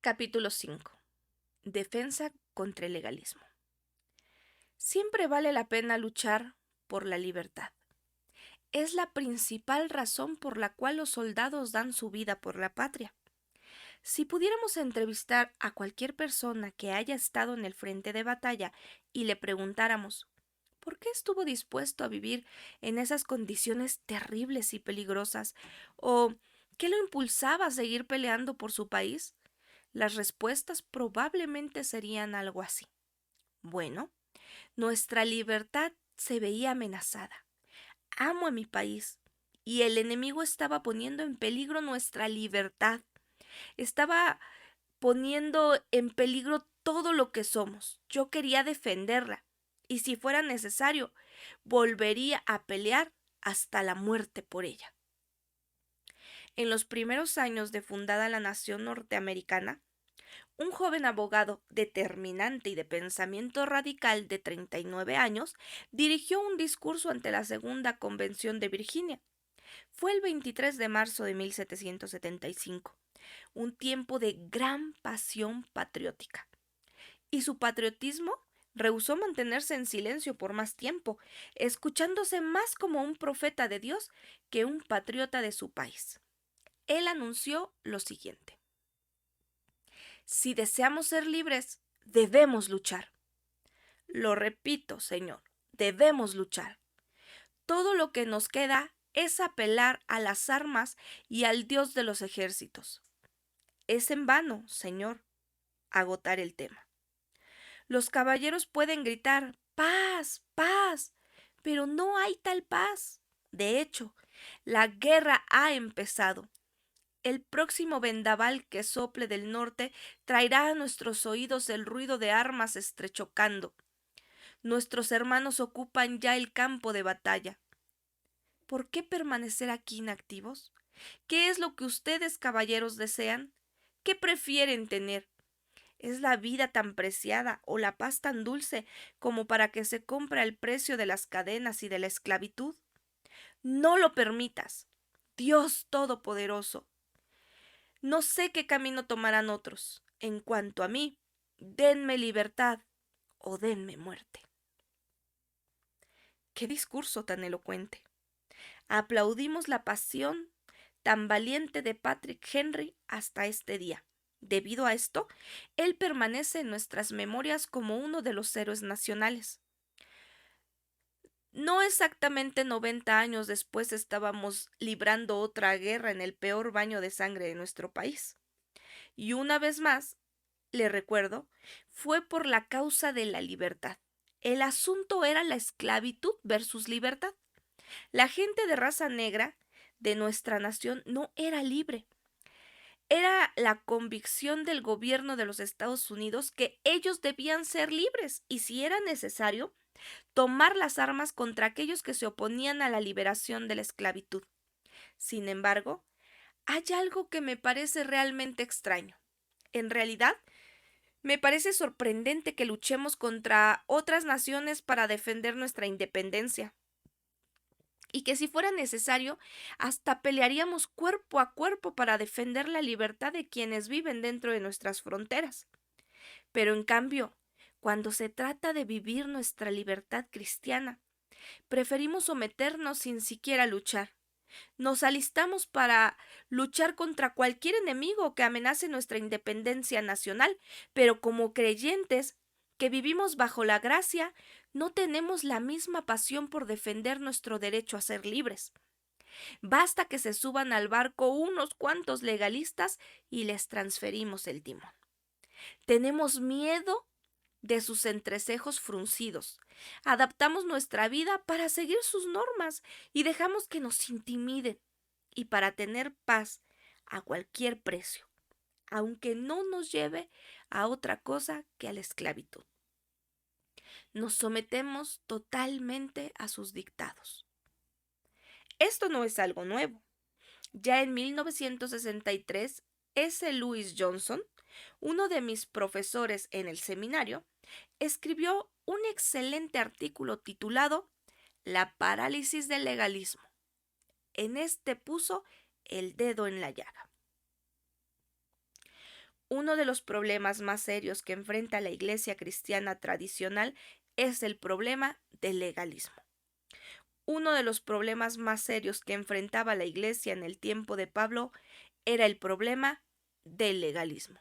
Capítulo 5. Defensa contra el legalismo. Siempre vale la pena luchar por la libertad. Es la principal razón por la cual los soldados dan su vida por la patria. Si pudiéramos entrevistar a cualquier persona que haya estado en el frente de batalla y le preguntáramos ¿por qué estuvo dispuesto a vivir en esas condiciones terribles y peligrosas? ¿O qué lo impulsaba a seguir peleando por su país? Las respuestas probablemente serían algo así. Bueno, nuestra libertad se veía amenazada. Amo a mi país y el enemigo estaba poniendo en peligro nuestra libertad. Estaba poniendo en peligro todo lo que somos. Yo quería defenderla y si fuera necesario, volvería a pelear hasta la muerte por ella. En los primeros años de fundada la nación norteamericana, un joven abogado determinante y de pensamiento radical de 39 años dirigió un discurso ante la Segunda Convención de Virginia. Fue el 23 de marzo de 1775, un tiempo de gran pasión patriótica. Y su patriotismo rehusó mantenerse en silencio por más tiempo, escuchándose más como un profeta de Dios que un patriota de su país. Él anunció lo siguiente: si deseamos ser libres, debemos luchar. Lo repito, Señor, debemos luchar. Todo lo que nos queda es apelar a las armas y al Dios de los ejércitos. Es en vano, Señor, agotar el tema. Los caballeros pueden gritar paz, paz, pero no hay tal paz. De hecho, la guerra ha empezado. El próximo vendaval que sople del norte traerá a nuestros oídos el ruido de armas estrechocando. Nuestros hermanos ocupan ya el campo de batalla. ¿Por qué permanecer aquí inactivos? ¿Qué es lo que ustedes, caballeros, desean? ¿Qué prefieren tener? ¿Es la vida tan preciada o la paz tan dulce como para que se compre al precio de las cadenas y de la esclavitud? No lo permitas, Dios Todopoderoso. No sé qué camino tomarán otros. En cuanto a mí, denme libertad o denme muerte. Qué discurso tan elocuente. Aplaudimos la pasión tan valiente de Patrick Henry hasta este día. Debido a esto, él permanece en nuestras memorias como uno de los héroes nacionales. No exactamente 90 años después estábamos librando otra guerra en el peor baño de sangre de nuestro país. Y una vez más, le recuerdo, fue por la causa de la libertad. El asunto era la esclavitud versus libertad. La gente de raza negra de nuestra nación no era libre. Era la convicción del gobierno de los Estados Unidos que ellos debían ser libres y, si era necesario, tomar las armas contra aquellos que se oponían a la liberación de la esclavitud. Sin embargo, hay algo que me parece realmente extraño. En realidad, me parece sorprendente que luchemos contra otras naciones para defender nuestra independencia. Y que si fuera necesario, hasta pelearíamos cuerpo a cuerpo para defender la libertad de quienes viven dentro de nuestras fronteras. Pero en cambio, cuando se trata de vivir nuestra libertad cristiana, preferimos someternos sin siquiera luchar. Nos alistamos para luchar contra cualquier enemigo que amenace nuestra independencia nacional, pero como creyentes que vivimos bajo la gracia, no tenemos la misma pasión por defender nuestro derecho a ser libres. Basta que se suban al barco unos cuantos legalistas y les transferimos el timón. Tenemos miedo de sus entrecejos fruncidos. Adaptamos nuestra vida para seguir sus normas y dejamos que nos intimiden y para tener paz a cualquier precio, aunque no nos lleve a otra cosa que a la esclavitud. Nos sometemos totalmente a sus dictados. Esto no es algo nuevo. Ya en 1963, S. Louis Johnson, uno de mis profesores en el seminario, escribió un excelente artículo titulado La parálisis del legalismo. En este puso el dedo en la llaga. Uno de los problemas más serios que enfrenta la iglesia cristiana tradicional es el problema del legalismo. Uno de los problemas más serios que enfrentaba la iglesia en el tiempo de Pablo era el problema del legalismo.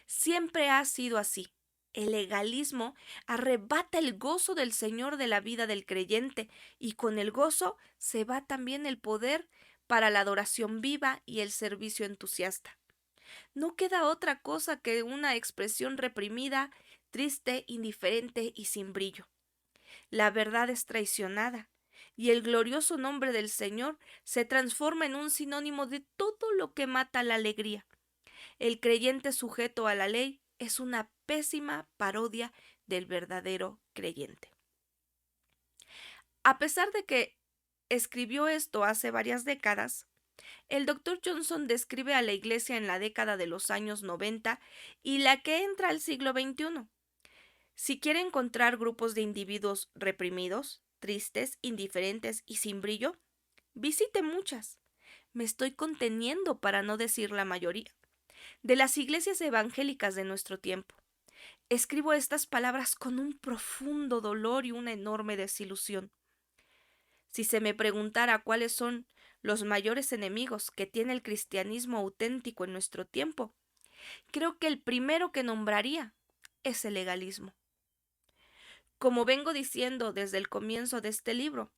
Siempre ha sido así. El legalismo arrebata el gozo del Señor de la vida del creyente y con el gozo se va también el poder para la adoración viva y el servicio entusiasta. No queda otra cosa que una expresión reprimida, triste, indiferente y sin brillo. La verdad es traicionada y el glorioso nombre del Señor se transforma en un sinónimo de todo lo que mata la alegría. El creyente sujeto a la ley es una pésima parodia del verdadero creyente. A pesar de que escribió esto hace varias décadas, el Dr. Johnson describe a la iglesia en la década de los años 90 y la que entra al siglo XXI. Si quiere encontrar grupos de individuos reprimidos, tristes, indiferentes y sin brillo, visite muchas. Me estoy conteniendo para no decir la mayoría de las iglesias evangélicas de nuestro tiempo. Escribo estas palabras con un profundo dolor y una enorme desilusión. Si se me preguntara cuáles son los mayores enemigos que tiene el cristianismo auténtico en nuestro tiempo, creo que el primero que nombraría es el legalismo. Como vengo diciendo desde el comienzo de este libro,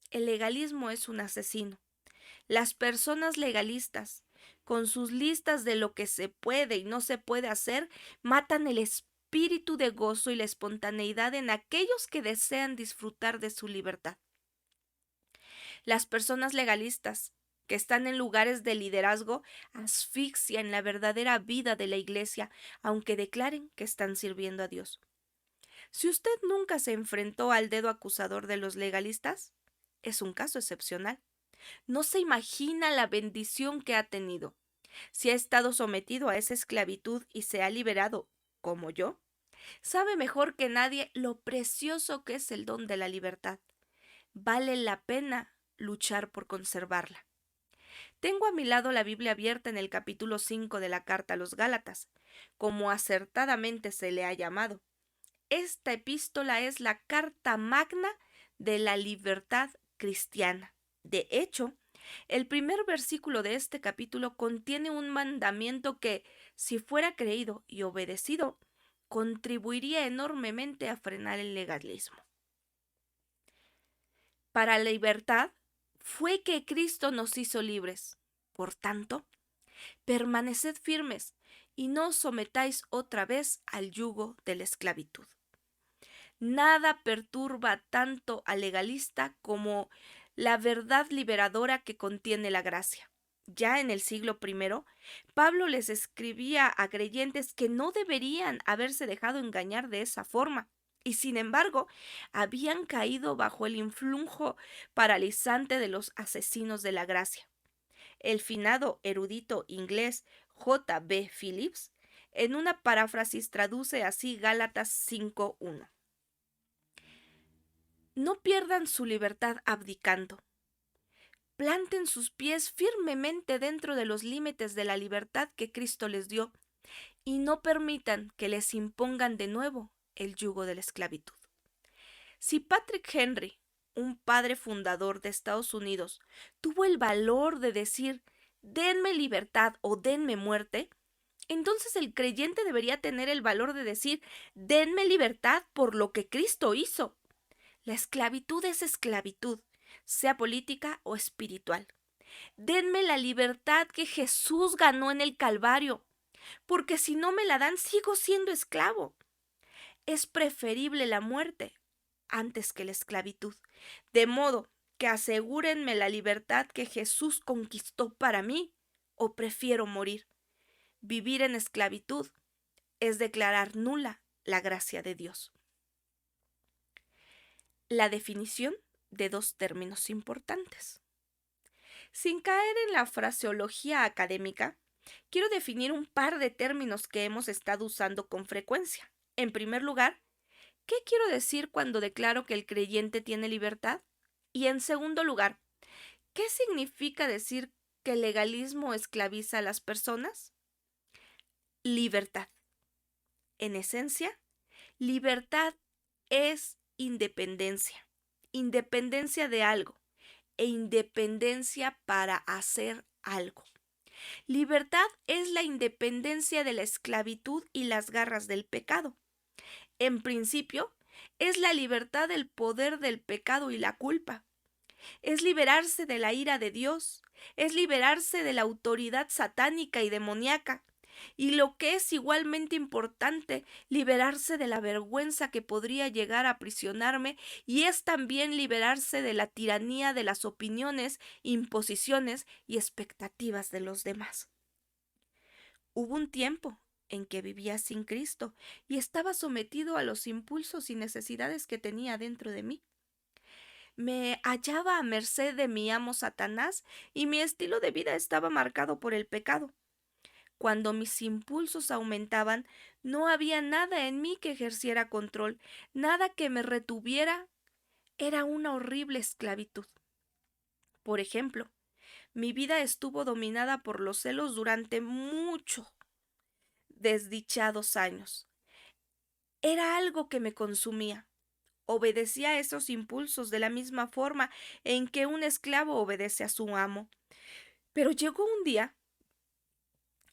el legalismo es un asesino. Las personas legalistas, con sus listas de lo que se puede y no se puede hacer, matan el espíritu de gozo y la espontaneidad en aquellos que desean disfrutar de su libertad. Las personas legalistas, que están en lugares de liderazgo, asfixian la verdadera vida de la iglesia, aunque declaren que están sirviendo a Dios. Si usted nunca se enfrentó al dedo acusador de los legalistas, es un caso excepcional. No se imagina la bendición que ha tenido. Si ha estado sometido a esa esclavitud y se ha liberado, como yo, sabe mejor que nadie lo precioso que es el don de la libertad. Vale la pena luchar por conservarla. Tengo a mi lado la Biblia abierta en el capítulo 5 de la carta a los Gálatas, como acertadamente se le ha llamado. Esta epístola es la carta magna de la libertad cristiana. De hecho, el primer versículo de este capítulo contiene un mandamiento que, si fuera creído y obedecido, contribuiría enormemente a frenar el legalismo. Para la libertad fue que Cristo nos hizo libres. Por tanto, permaneced firmes y no os sometáis otra vez al yugo de la esclavitud. Nada perturba tanto al legalista como la verdad liberadora que contiene la gracia. Ya en el siglo I, Pablo les escribía a creyentes que no deberían haberse dejado engañar de esa forma, y sin embargo, habían caído bajo el influjo paralizante de los asesinos de la gracia. El finado erudito inglés J. B. Phillips, en una paráfrasis, traduce así Gálatas 5:1. No pierdan su libertad abdicando. Planten sus pies firmemente dentro de los límites de la libertad que Cristo les dio y no permitan que les impongan de nuevo el yugo de la esclavitud. Si Patrick Henry, un padre fundador de Estados Unidos, tuvo el valor de decir denme libertad o denme muerte, entonces el creyente debería tener el valor de decir denme libertad por lo que Cristo hizo. La esclavitud es esclavitud, sea política o espiritual. Denme la libertad que Jesús ganó en el Calvario, porque si no me la dan, sigo siendo esclavo. Es preferible la muerte antes que la esclavitud, de modo que asegúrenme la libertad que Jesús conquistó para mí, o prefiero morir. Vivir en esclavitud es declarar nula la gracia de Dios. La definición de dos términos importantes. Sin caer en la fraseología académica, quiero definir un par de términos que hemos estado usando con frecuencia. En primer lugar, ¿qué quiero decir cuando declaro que el creyente tiene libertad? Y en segundo lugar, ¿qué significa decir que el legalismo esclaviza a las personas? libertad. En esencia, libertad es independencia, independencia de algo e independencia para hacer algo. Libertad es la independencia de la esclavitud y las garras del pecado. En principio, es la libertad del poder del pecado y la culpa. Es liberarse de la ira de Dios, es liberarse de la autoridad satánica y demoníaca. Y lo que es igualmente importante, liberarse de la vergüenza que podría llegar a aprisionarme, y es también liberarse de la tiranía de las opiniones, imposiciones y expectativas de los demás. Hubo un tiempo en que vivía sin Cristo y estaba sometido a los impulsos y necesidades que tenía dentro de mí. Me hallaba a merced de mi amo Satanás y mi estilo de vida estaba marcado por el pecado. Cuando mis impulsos aumentaban, no había nada en mí que ejerciera control, nada que me retuviera. Era una horrible esclavitud. Por ejemplo, mi vida estuvo dominada por los celos durante muchos desdichados años. Era algo que me consumía. Obedecía a esos impulsos de la misma forma en que un esclavo obedece a su amo. Pero llegó un día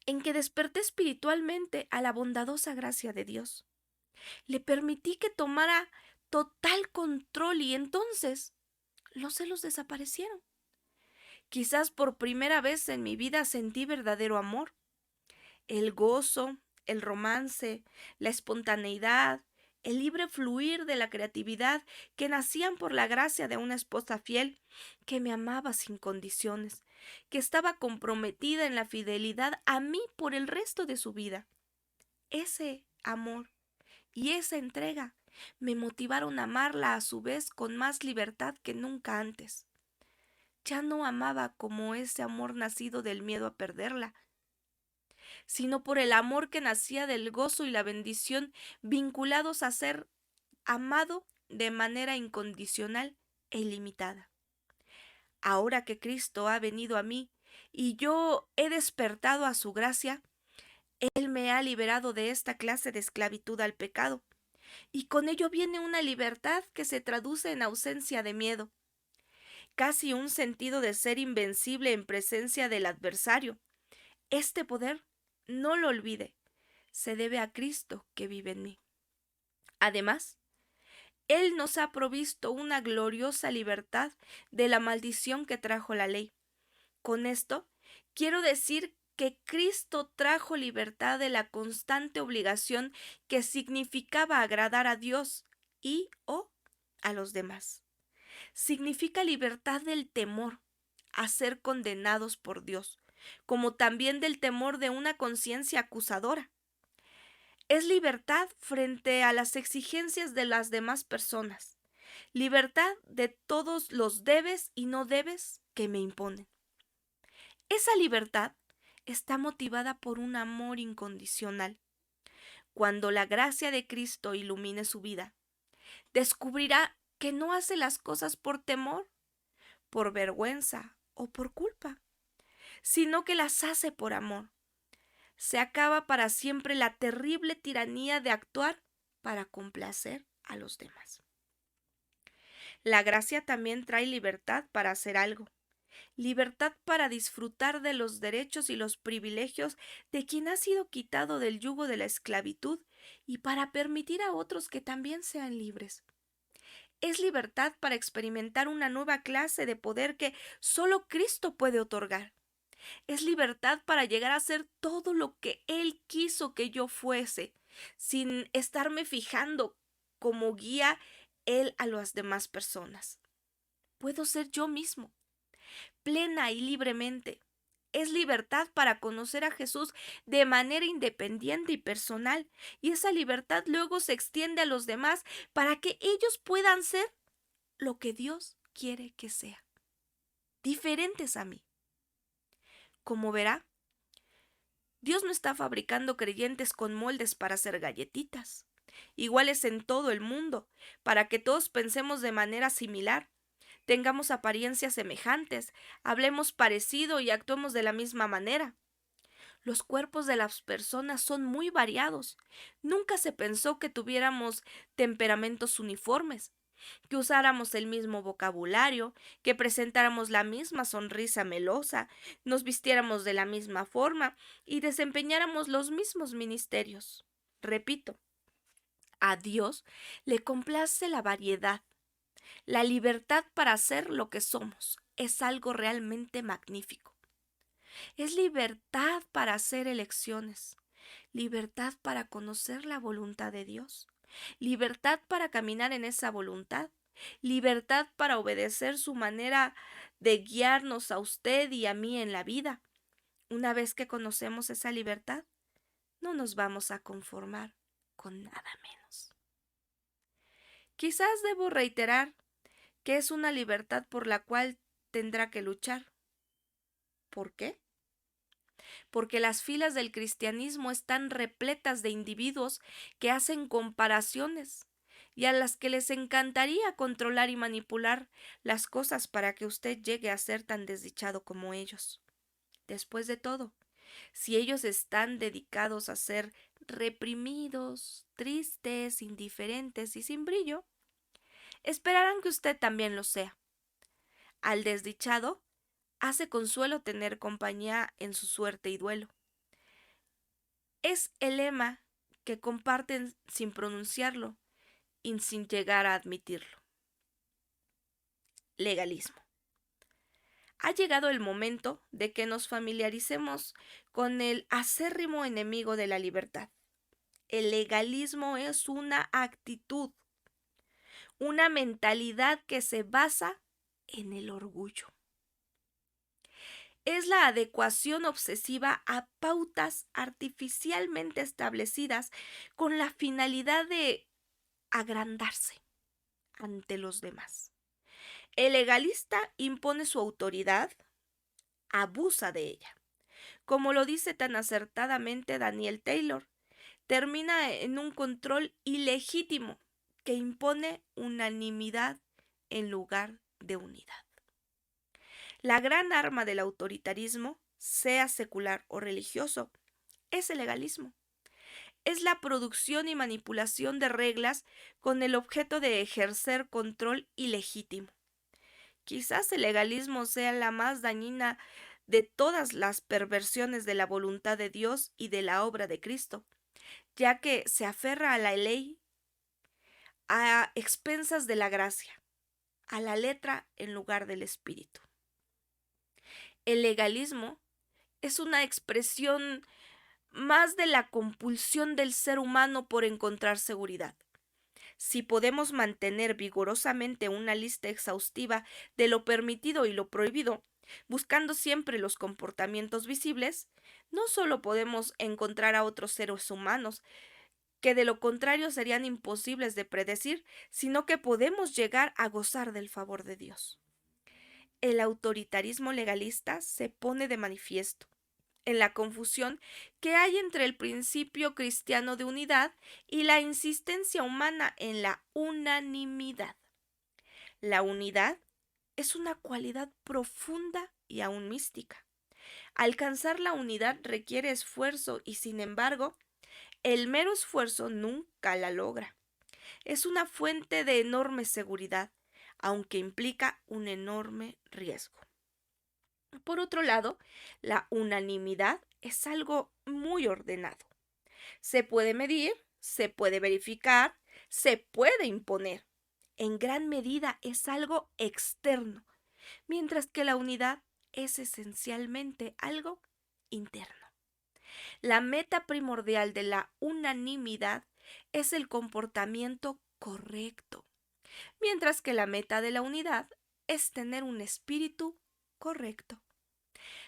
en que desperté espiritualmente a la bondadosa gracia de Dios. Le permití que tomara total control y entonces los celos desaparecieron. Quizás por primera vez en mi vida sentí verdadero amor. El gozo, el romance, la espontaneidad, el libre fluir de la creatividad que nacían por la gracia de una esposa fiel que me amaba sin condiciones, que estaba comprometida en la fidelidad a mí por el resto de su vida. Ese amor y esa entrega me motivaron a amarla a su vez con más libertad que nunca antes. Ya no amaba como ese amor nacido del miedo a perderla, sino por el amor que nacía del gozo y la bendición vinculados a ser amado de manera incondicional e ilimitada. Ahora que Cristo ha venido a mí y yo he despertado a su gracia, Él me ha liberado de esta clase de esclavitud al pecado, y con ello viene una libertad que se traduce en ausencia de miedo, casi un sentido de ser invencible en presencia del adversario. Este poder, no lo olvide, se debe a Cristo que vive en mí. Además, Él nos ha provisto una gloriosa libertad de la maldición que trajo la ley. Con esto, quiero decir que Cristo trajo libertad de la constante obligación que significaba agradar a Dios y o a los demás. Significa libertad del temor a ser condenados por Dios, como también del temor de una conciencia acusadora. Es libertad frente a las exigencias de las demás personas, libertad de todos los debes y no debes que me imponen. Esa libertad está motivada por un amor incondicional. Cuando la gracia de Cristo ilumine su vida, descubrirá que no hace las cosas por temor, por vergüenza o por culpa, sino que las hace por amor. Se acaba para siempre la terrible tiranía de actuar para complacer a los demás. La gracia también trae libertad para hacer algo, libertad para disfrutar de los derechos y los privilegios de quien ha sido quitado del yugo de la esclavitud y para permitir a otros que también sean libres. Es libertad para experimentar una nueva clase de poder que solo Cristo puede otorgar. Es libertad para llegar a ser todo lo que Él quiso que yo fuese, sin estarme fijando como guía Él a las demás personas. Puedo ser yo mismo, plena y libremente. Es libertad para conocer a Jesús de manera independiente y personal, y esa libertad luego se extiende a los demás para que ellos puedan ser lo que Dios quiere que sea, diferentes a mí. Como verá, Dios no está fabricando creyentes con moldes para hacer galletitas, iguales en todo el mundo, para que todos pensemos de manera similar, tengamos apariencias semejantes, hablemos parecido y actuemos de la misma manera. Los cuerpos de las personas son muy variados. Nunca se pensó que tuviéramos temperamentos uniformes, que usáramos el mismo vocabulario, que presentáramos la misma sonrisa melosa, nos vistiéramos de la misma forma y desempeñáramos los mismos ministerios. Repito, a Dios le complace la variedad, la libertad para ser lo que somos. Es algo realmente magnífico. Es libertad para hacer elecciones, libertad para conocer la voluntad de Dios, libertad para caminar en esa voluntad, libertad para obedecer su manera de guiarnos a usted y a mí en la vida. Una vez que conocemos esa libertad, no nos vamos a conformar con nada menos. Quizás debo reiterar que es una libertad por la cual tendrá que luchar. ¿Por qué? Porque las filas del cristianismo están repletas de individuos que hacen comparaciones y a las que les encantaría controlar y manipular las cosas para que usted llegue a ser tan desdichado como ellos. Después de todo, si ellos están dedicados a ser reprimidos, tristes, indiferentes y sin brillo, esperarán que usted también lo sea. Al desdichado, hace consuelo tener compañía en su suerte y duelo. Es el lema que comparten sin pronunciarlo y sin llegar a admitirlo. Legalismo. Ha llegado el momento de que nos familiaricemos con el acérrimo enemigo de la libertad. El legalismo es una actitud, una mentalidad que se basa en el orgullo. Es la adecuación obsesiva a pautas artificialmente establecidas con la finalidad de agrandarse ante los demás. El legalista impone su autoridad, abusa de ella. Como lo dice tan acertadamente Daniel Taylor, termina en un control ilegítimo que impone unanimidad en lugar de unidad. La gran arma del autoritarismo, sea secular o religioso, es el legalismo. Es la producción y manipulación de reglas con el objeto de ejercer control ilegítimo. Quizás el legalismo sea la más dañina de todas las perversiones de la voluntad de Dios y de la obra de Cristo, ya que se aferra a la ley a expensas de la gracia, a la letra en lugar del espíritu. El legalismo es una expresión más de la compulsión del ser humano por encontrar seguridad. Si podemos mantener vigorosamente una lista exhaustiva de lo permitido y lo prohibido, buscando siempre los comportamientos visibles, no solo podemos encontrar a otros seres humanos, que de lo contrario serían imposibles de predecir, sino que podemos llegar a gozar del favor de Dios. El autoritarismo legalista se pone de manifiesto en la confusión que hay entre el principio cristiano de unidad y la insistencia humana en la unanimidad. La unidad es una cualidad profunda y aún mística. Alcanzar la unidad requiere esfuerzo y, sin embargo, el mero esfuerzo nunca la logra. Es una fuente de enorme seguridad, aunque implica un enorme riesgo. Por otro lado, la unanimidad es algo muy ordenado. Se puede medir, se puede verificar, se puede imponer. En gran medida es algo externo, mientras que la unidad es esencialmente algo interno. La meta primordial de la unanimidad es el comportamiento correcto, mientras que la meta de la unidad es tener un espíritu correcto.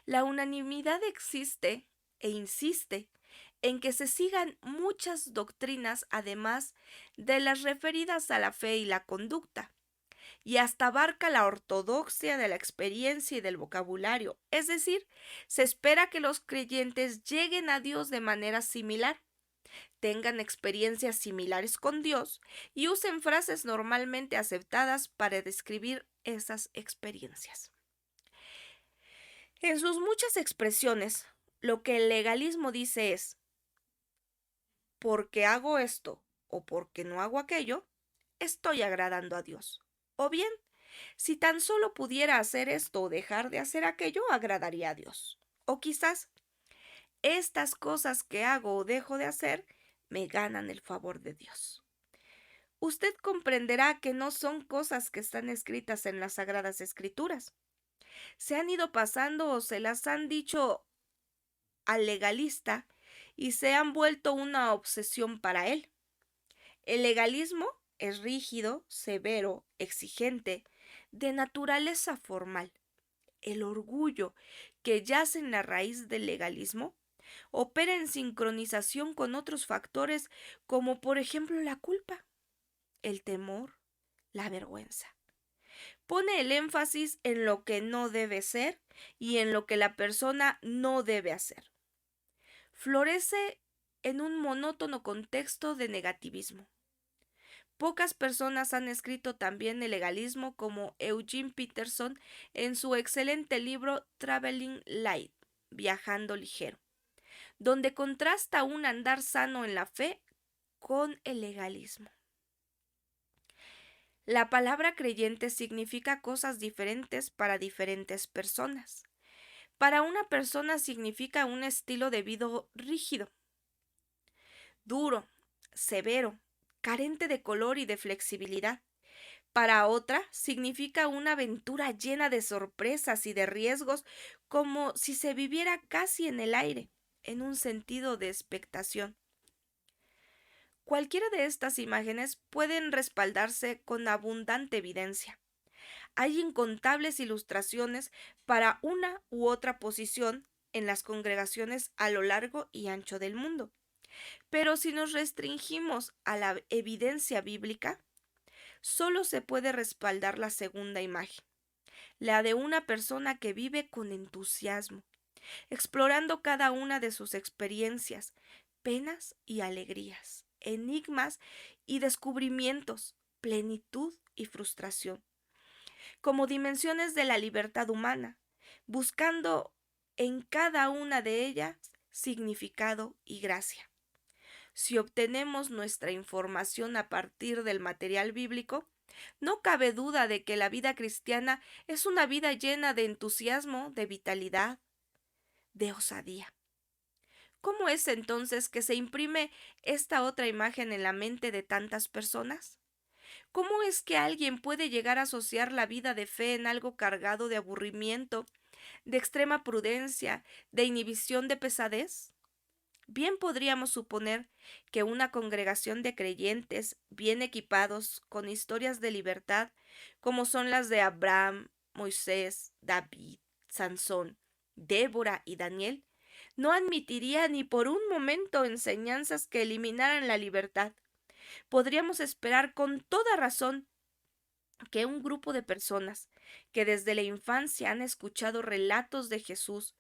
La unanimidad existe e insiste en que se sigan muchas doctrinas además de las referidas a la fe y la conducta, y hasta abarca la ortodoxia de la experiencia y del vocabulario, es decir, se espera que los creyentes lleguen a Dios de manera similar, tengan experiencias similares con Dios y usen frases normalmente aceptadas para describir esas experiencias. En sus muchas expresiones, Lo que el legalismo dice es, porque hago esto o porque no hago aquello, estoy agradando a Dios. O bien, si tan solo pudiera hacer esto o dejar de hacer aquello, agradaría a Dios. O quizás estas cosas que hago o dejo de hacer me ganan el favor de Dios. Usted comprenderá que no son cosas que están escritas en las Sagradas Escrituras. Se han ido pasando o se las han dicho al legalista y se han vuelto una obsesión para él. El legalismo es rígido, severo, exigente, de naturaleza formal. El orgullo que yace en la raíz del legalismo opera en sincronización con otros factores como por ejemplo la culpa, el temor, la vergüenza. Pone el énfasis en lo que no debe ser y en lo que la persona no debe hacer. Florece en un monótono contexto de negativismo. Pocas personas han escrito también el legalismo como Eugene Peterson en su excelente libro Traveling Light, Viajando Ligero, donde contrasta un andar sano en la fe con el legalismo. La palabra creyente significa cosas diferentes para diferentes personas. Para una persona significa un estilo de vida rígido, duro, severo, carente de color y de flexibilidad. Para otra significa una aventura llena de sorpresas y de riesgos, como si se viviera casi en el aire, en un sentido de expectación. Cualquiera de estas imágenes pueden respaldarse con abundante evidencia. Hay incontables ilustraciones para una u otra posición en las congregaciones a lo largo y ancho del mundo. Pero si nos restringimos a la evidencia bíblica, solo se puede respaldar la segunda imagen, la de una persona que vive con entusiasmo, explorando cada una de sus experiencias, penas y alegrías, enigmas y descubrimientos, plenitud y frustración, como dimensiones de la libertad humana, buscando en cada una de ellas significado y gracia. Si obtenemos nuestra información a partir del material bíblico, no cabe duda de que la vida cristiana es una vida llena de entusiasmo, de vitalidad, de osadía. ¿Cómo es entonces que se imprime esta otra imagen en la mente de tantas personas? ¿Cómo es que alguien puede llegar a asociar la vida de fe en algo cargado de aburrimiento, de extrema prudencia, de inhibición, de pesadez? Bien podríamos suponer que una congregación de creyentes bien equipados con historias de libertad, como son las de Abraham, Moisés, David, Sansón, Débora y Daniel, no admitiría ni por un momento enseñanzas que eliminaran la libertad. Podríamos esperar con toda razón que un grupo de personas que desde la infancia han escuchado relatos de Jesús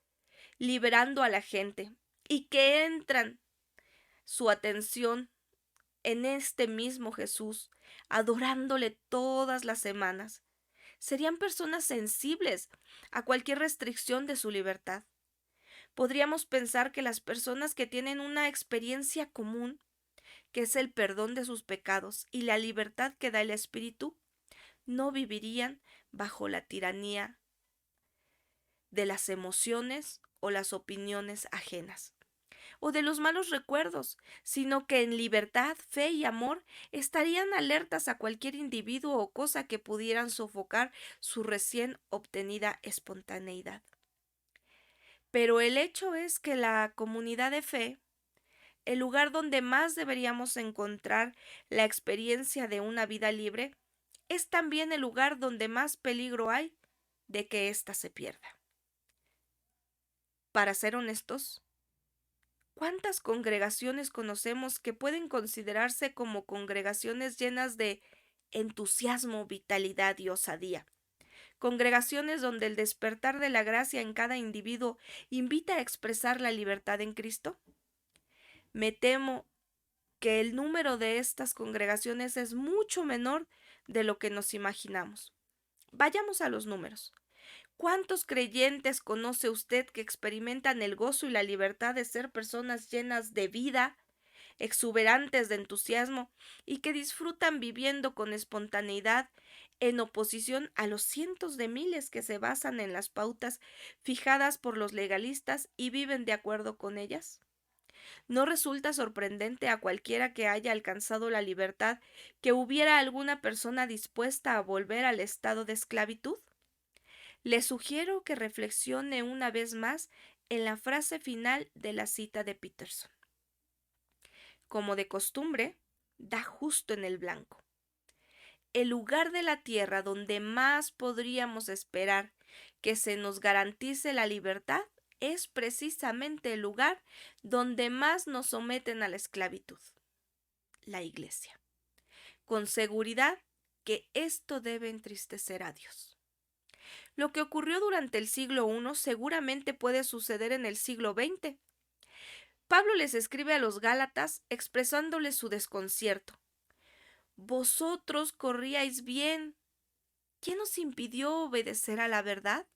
liberando a la gente y que entran su atención en este mismo Jesús, adorándole todas las semanas, serían personas sensibles a cualquier restricción de su libertad. Podríamos pensar que las personas que tienen una experiencia común, que es el perdón de sus pecados y la libertad que da el Espíritu, no vivirían bajo la tiranía de las emociones o las opiniones ajenas, o de los malos recuerdos, sino que en libertad, fe y amor estarían alertas a cualquier individuo o cosa que pudieran sofocar su recién obtenida espontaneidad. Pero el hecho es que la comunidad de fe, el lugar donde más deberíamos encontrar la experiencia de una vida libre, es también el lugar donde más peligro hay de que ésta se pierda. Para ser honestos, ¿cuántas congregaciones conocemos que pueden considerarse como congregaciones llenas de entusiasmo, vitalidad y osadía? Congregaciones donde el despertar de la gracia en cada individuo invita a expresar la libertad en Cristo. Me temo que el número de estas congregaciones es mucho menor de lo que nos imaginamos. Vayamos a los números. ¿Cuántos creyentes conoce usted que experimentan el gozo y la libertad de ser personas llenas de vida, exuberantes de entusiasmo y que disfrutan viviendo con espontaneidad en oposición a los cientos de miles que se basan en las pautas fijadas por los legalistas y viven de acuerdo con ellas? ¿No resulta sorprendente a cualquiera que haya alcanzado la libertad que hubiera alguna persona dispuesta a volver al estado de esclavitud? Le sugiero que reflexione una vez más en la frase final de la cita de Peterson. Como de costumbre, da justo en el blanco. El lugar de la tierra donde más podríamos esperar que se nos garantice la libertad es precisamente el lugar donde más nos someten a la esclavitud, la Iglesia. Con seguridad que esto debe entristecer a Dios. Lo que ocurrió durante el siglo I seguramente puede suceder en el siglo XX. Pablo les escribe a los Gálatas expresándoles su desconcierto. Vosotros corríais bien. ¿Quién os impidió obedecer a la verdad?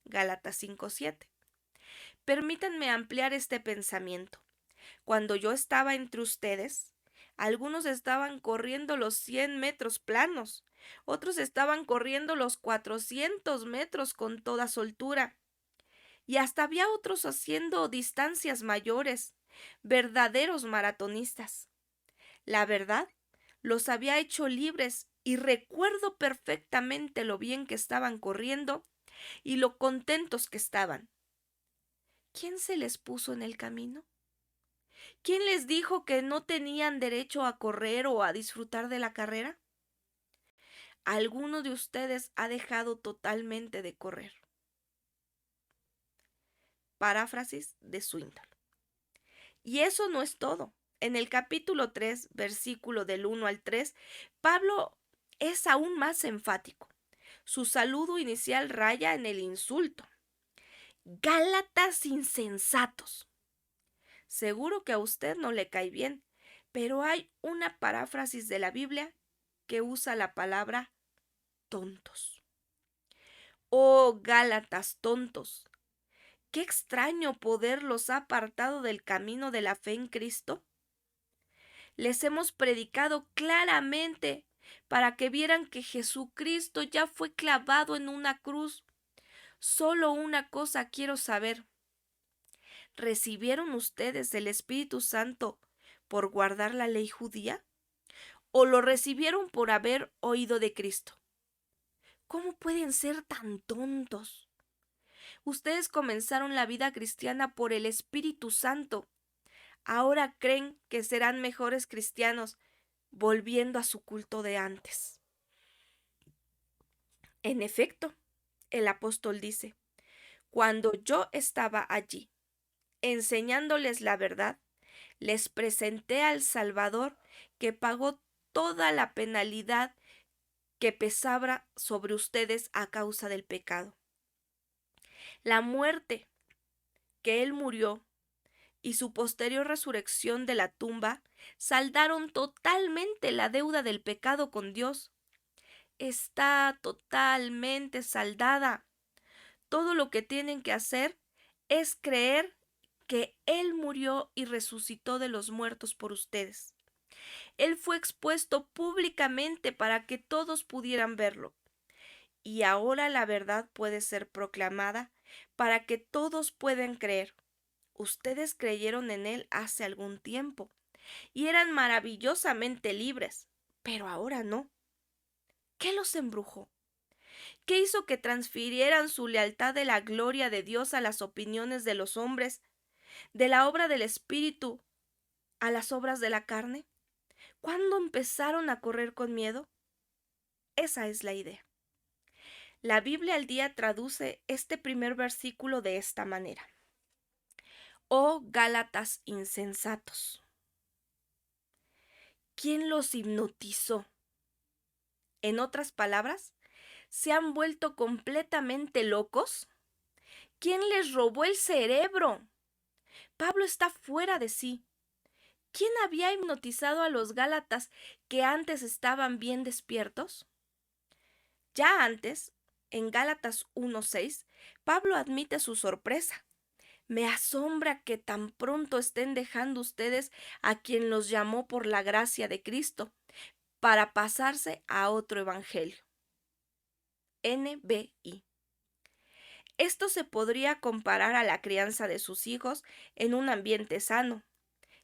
Gálatas 5:7. Permítanme ampliar este pensamiento. Cuando yo estaba entre ustedes, algunos estaban corriendo los 100 metros planos, otros estaban corriendo los 400 metros con toda soltura, y hasta había otros haciendo distancias mayores, verdaderos maratonistas. La verdad, los había hecho libres y recuerdo perfectamente lo bien que estaban corriendo y lo contentos que estaban. ¿Quién se les puso en el camino? ¿Quién les dijo que no tenían derecho a correr o a disfrutar de la carrera? Alguno de ustedes ha dejado totalmente de correr. Paráfrasis de Swindoll. Y eso no es todo. En el capítulo 3, versículo del 1 al 3, Pablo es aún más enfático. Su saludo inicial raya en el insulto. Gálatas insensatos. Seguro que a usted no le cae bien, pero hay una paráfrasis de la Biblia que usa la palabra tontos. Oh, Gálatas tontos, qué extraño poder los ha apartado del camino de la fe en Cristo. Les hemos predicado claramente para que vieran que Jesucristo ya fue clavado en una cruz. Solo una cosa quiero saber. ¿Recibieron ustedes el Espíritu Santo por guardar la ley judía? ¿O lo recibieron por haber oído de Cristo? ¿Cómo pueden ser tan tontos? Ustedes comenzaron la vida cristiana por el Espíritu Santo. Ahora creen que serán mejores cristianos volviendo a su culto de antes. En efecto, el apóstol dice, cuando yo estaba allí, enseñándoles la verdad, les presenté al Salvador que pagó toda la penalidad que pesaba sobre ustedes a causa del pecado. La muerte que él murió y su posterior resurrección de la tumba saldaron totalmente la deuda del pecado con Dios. Está totalmente saldada. Todo lo que tienen que hacer es creer que Él murió y resucitó de los muertos por ustedes. Él fue expuesto públicamente para que todos pudieran verlo. Y ahora la verdad puede ser proclamada para que todos puedan creer. Ustedes creyeron en Él hace algún tiempo y eran maravillosamente libres, pero ahora no. ¿Qué los embrujó? ¿Qué hizo que transfirieran su lealtad de la gloria de Dios a las opiniones de los hombres, de la obra del Espíritu a las obras de la carne? ¿Cuándo empezaron a correr con miedo? Esa es la idea. La Biblia al día traduce este primer versículo de esta manera. Oh Gálatas insensatos. ¿Quién los hipnotizó? En otras palabras, ¿se han vuelto completamente locos? ¿Quién les robó el cerebro? Pablo está fuera de sí. ¿Quién había hipnotizado a los Gálatas que antes estaban bien despiertos? Ya antes, En Gálatas 1:6, Pablo admite su sorpresa. Me asombra que tan pronto estén dejando ustedes a quien los llamó por la gracia de Cristo para pasarse a otro evangelio. NBI. Esto se podría comparar a la crianza de sus hijos en un ambiente sano.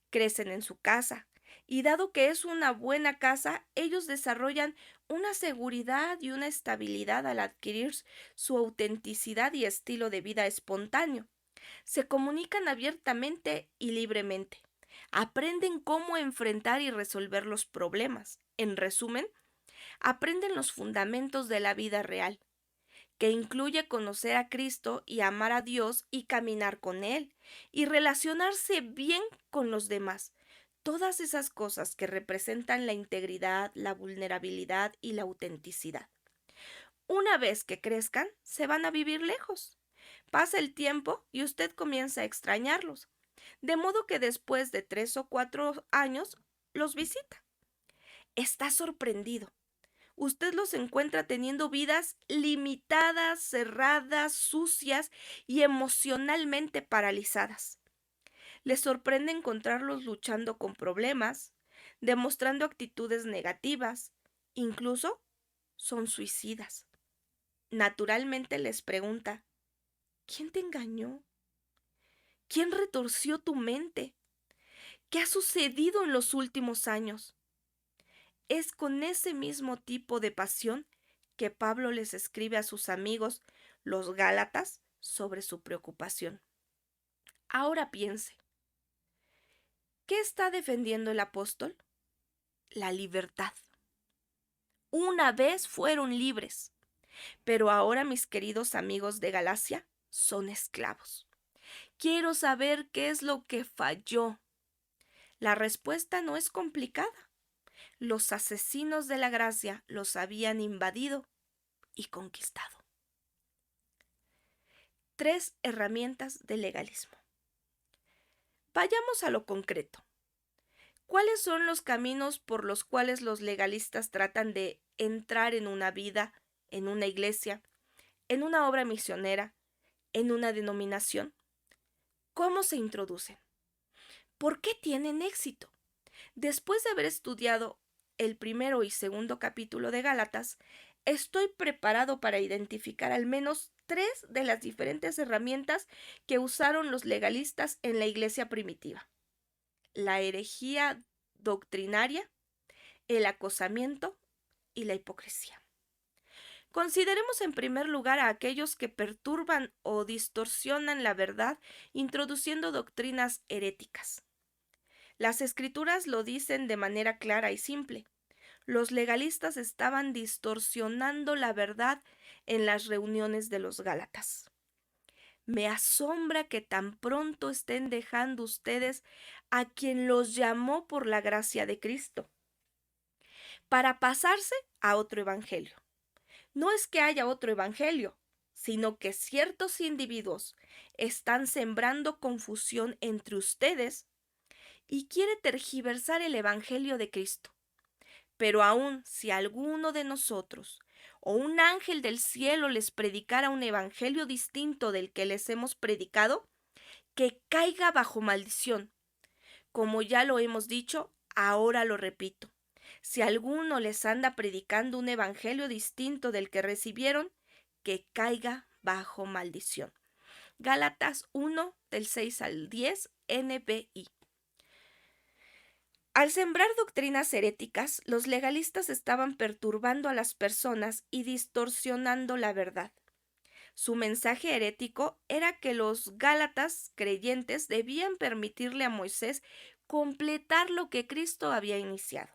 Crecen en su casa, y dado que es una buena casa, ellos desarrollan una seguridad y una estabilidad al adquirir su autenticidad y estilo de vida espontáneo. Se comunican abiertamente y libremente. Aprenden cómo enfrentar y resolver los problemas. En resumen, aprenden los fundamentos de la vida real, que incluye conocer a Cristo y amar a Dios y caminar con Él, y relacionarse bien con los demás. Todas esas cosas que representan la integridad, la vulnerabilidad y la autenticidad. Una vez que crezcan, se van a vivir lejos. Pasa el tiempo y usted comienza a extrañarlos, de modo que después de 3 o 4 años los visita. Está sorprendido. Usted los encuentra teniendo vidas limitadas, cerradas, sucias y emocionalmente paralizadas. Le sorprende encontrarlos luchando con problemas, demostrando actitudes negativas, incluso son suicidas. Naturalmente les pregunta, ¿quién te engañó? ¿Quién retorció tu mente? ¿Qué ha sucedido en los últimos años? Es con ese mismo tipo de pasión que Pablo les escribe a sus amigos, los Gálatas, sobre su preocupación. Ahora piense, ¿qué está defendiendo el apóstol? La libertad. Una vez fueron libres, pero ahora mis queridos amigos de Galacia son esclavos. Quiero saber qué es lo que falló. La respuesta no es complicada. Los asesinos de la gracia los habían invadido y conquistado. 3 herramientas del legalismo. Vayamos a lo concreto. ¿Cuáles son los caminos por los cuales los legalistas tratan de entrar en una vida, en una iglesia, en una obra misionera, en una denominación? ¿Cómo se introducen? ¿Por qué tienen éxito? Después de haber estudiado el primero y segundo capítulo de Gálatas, estoy preparado para identificar al menos 3 de las diferentes herramientas que usaron los legalistas en la iglesia primitiva: la herejía doctrinaria, el acosamiento y la hipocresía. Consideremos en primer lugar a aquellos que perturban o distorsionan la verdad introduciendo doctrinas heréticas. Las escrituras lo dicen de manera clara y simple. Los legalistas estaban distorsionando la verdad en las reuniones de los Gálatas. Me asombra que tan pronto estén dejando ustedes a quien los llamó por la gracia de Cristo para pasarse a otro evangelio. No es que haya otro evangelio, sino que ciertos individuos están sembrando confusión entre ustedes y quiere tergiversar el evangelio de Cristo. Pero aun si alguno de nosotros o un ángel del cielo les predicara un evangelio distinto del que les hemos predicado, que caiga bajo maldición. Como ya lo hemos dicho, ahora lo repito. Si alguno les anda predicando un evangelio distinto del que recibieron, que caiga bajo maldición. Gálatas 1, del 6 al 10, NBI. Al sembrar doctrinas heréticas, los legalistas estaban perturbando a las personas y distorsionando la verdad. Su mensaje herético era que los gálatas creyentes debían permitirle a Moisés completar lo que Cristo había iniciado.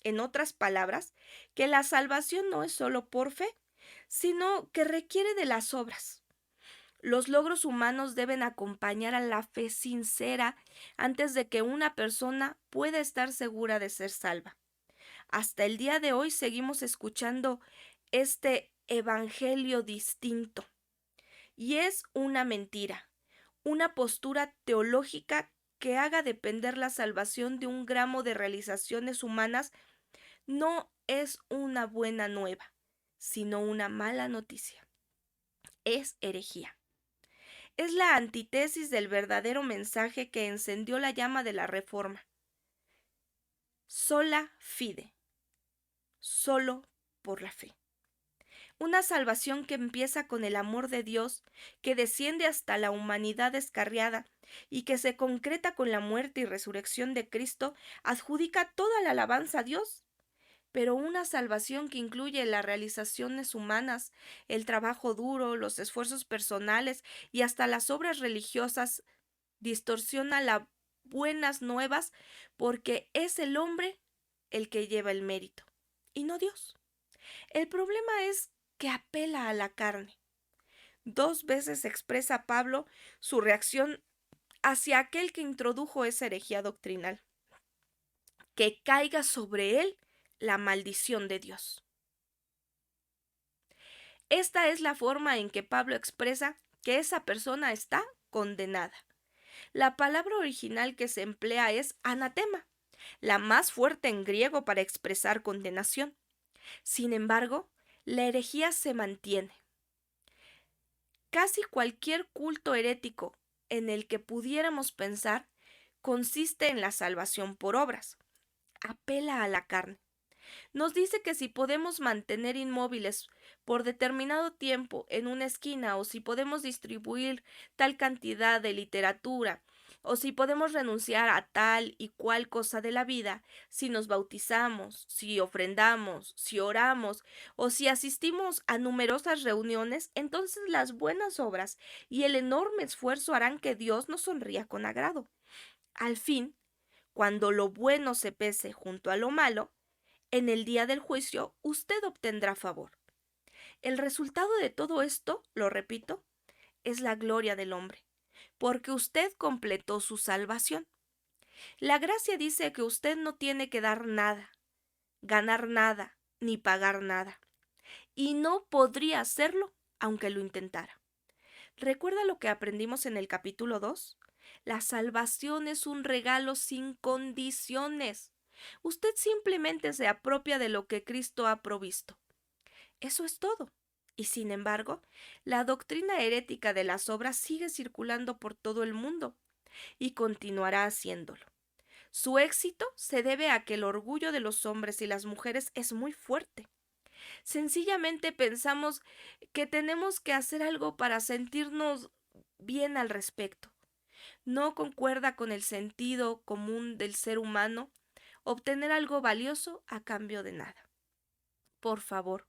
En otras palabras, que la salvación no es solo por fe, sino que requiere de las obras. Los logros humanos deben acompañar a la fe sincera antes de que una persona pueda estar segura de ser salva. Hasta el día de hoy seguimos escuchando este evangelio distinto. Y es una mentira, una postura teológica que haga depender la salvación de un gramo de realizaciones humanas. No es una buena nueva, sino una mala noticia. Es herejía. Es la antítesis del verdadero mensaje que encendió la llama de la Reforma. Sola fide, solo por la fe. Una salvación que empieza con el amor de Dios, que desciende hasta la humanidad descarriada y que se concreta con la muerte y resurrección de Cristo, adjudica toda la alabanza a Dios. Pero una salvación que incluye las realizaciones humanas, el trabajo duro, los esfuerzos personales y hasta las obras religiosas distorsiona las buenas nuevas porque es el hombre el que lleva el mérito y no Dios. El problema es que apela a la carne. 2 veces expresa Pablo su reacción hacia aquel que introdujo esa herejía doctrinal. Que caiga sobre él la maldición de Dios. Esta es la forma en que Pablo expresa que esa persona está condenada. La palabra original que se emplea es anatema, la más fuerte en griego para expresar condenación. Sin embargo, la herejía se mantiene. Casi cualquier culto herético en el que pudiéramos pensar consiste en la salvación por obras. Apela a la carne. Nos dice que si podemos mantener inmóviles por determinado tiempo en una esquina o si podemos distribuir tal cantidad de literatura o si podemos renunciar a tal y cual cosa de la vida, si nos bautizamos, si ofrendamos, si oramos o si asistimos a numerosas reuniones, entonces las buenas obras y el enorme esfuerzo harán que Dios nos sonría con agrado. Al fin, cuando lo bueno se pese junto a lo malo, en el día del juicio usted obtendrá favor. El resultado de todo esto, lo repito, es la gloria del hombre, porque usted completó su salvación. La gracia dice que usted no tiene que dar nada, ganar nada, ni pagar nada, y no podría hacerlo aunque lo intentara. ¿Recuerda lo que aprendimos en el capítulo 2? La salvación es un regalo sin condiciones. Usted simplemente se apropia de lo que Cristo ha provisto. Eso es todo. Y sin embargo, la doctrina herética de las obras sigue circulando por todo el mundo y continuará haciéndolo. Su éxito se debe a que el orgullo de los hombres y las mujeres es muy fuerte. Sencillamente pensamos que tenemos que hacer algo para sentirnos bien al respecto. No concuerda con el sentido común del ser humano obtener algo valioso a cambio de nada. Por favor,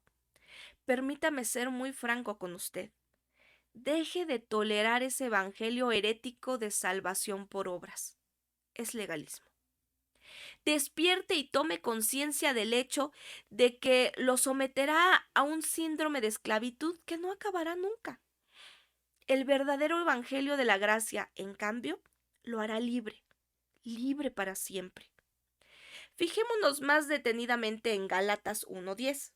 permítame ser muy franco con usted. Deje de tolerar ese evangelio herético de salvación por obras. Es legalismo. Despierte y tome conciencia del hecho de que lo someterá a un síndrome de esclavitud que no acabará nunca. El verdadero evangelio de la gracia, en cambio, lo hará libre, libre para siempre. Fijémonos más detenidamente en Gálatas 1:10.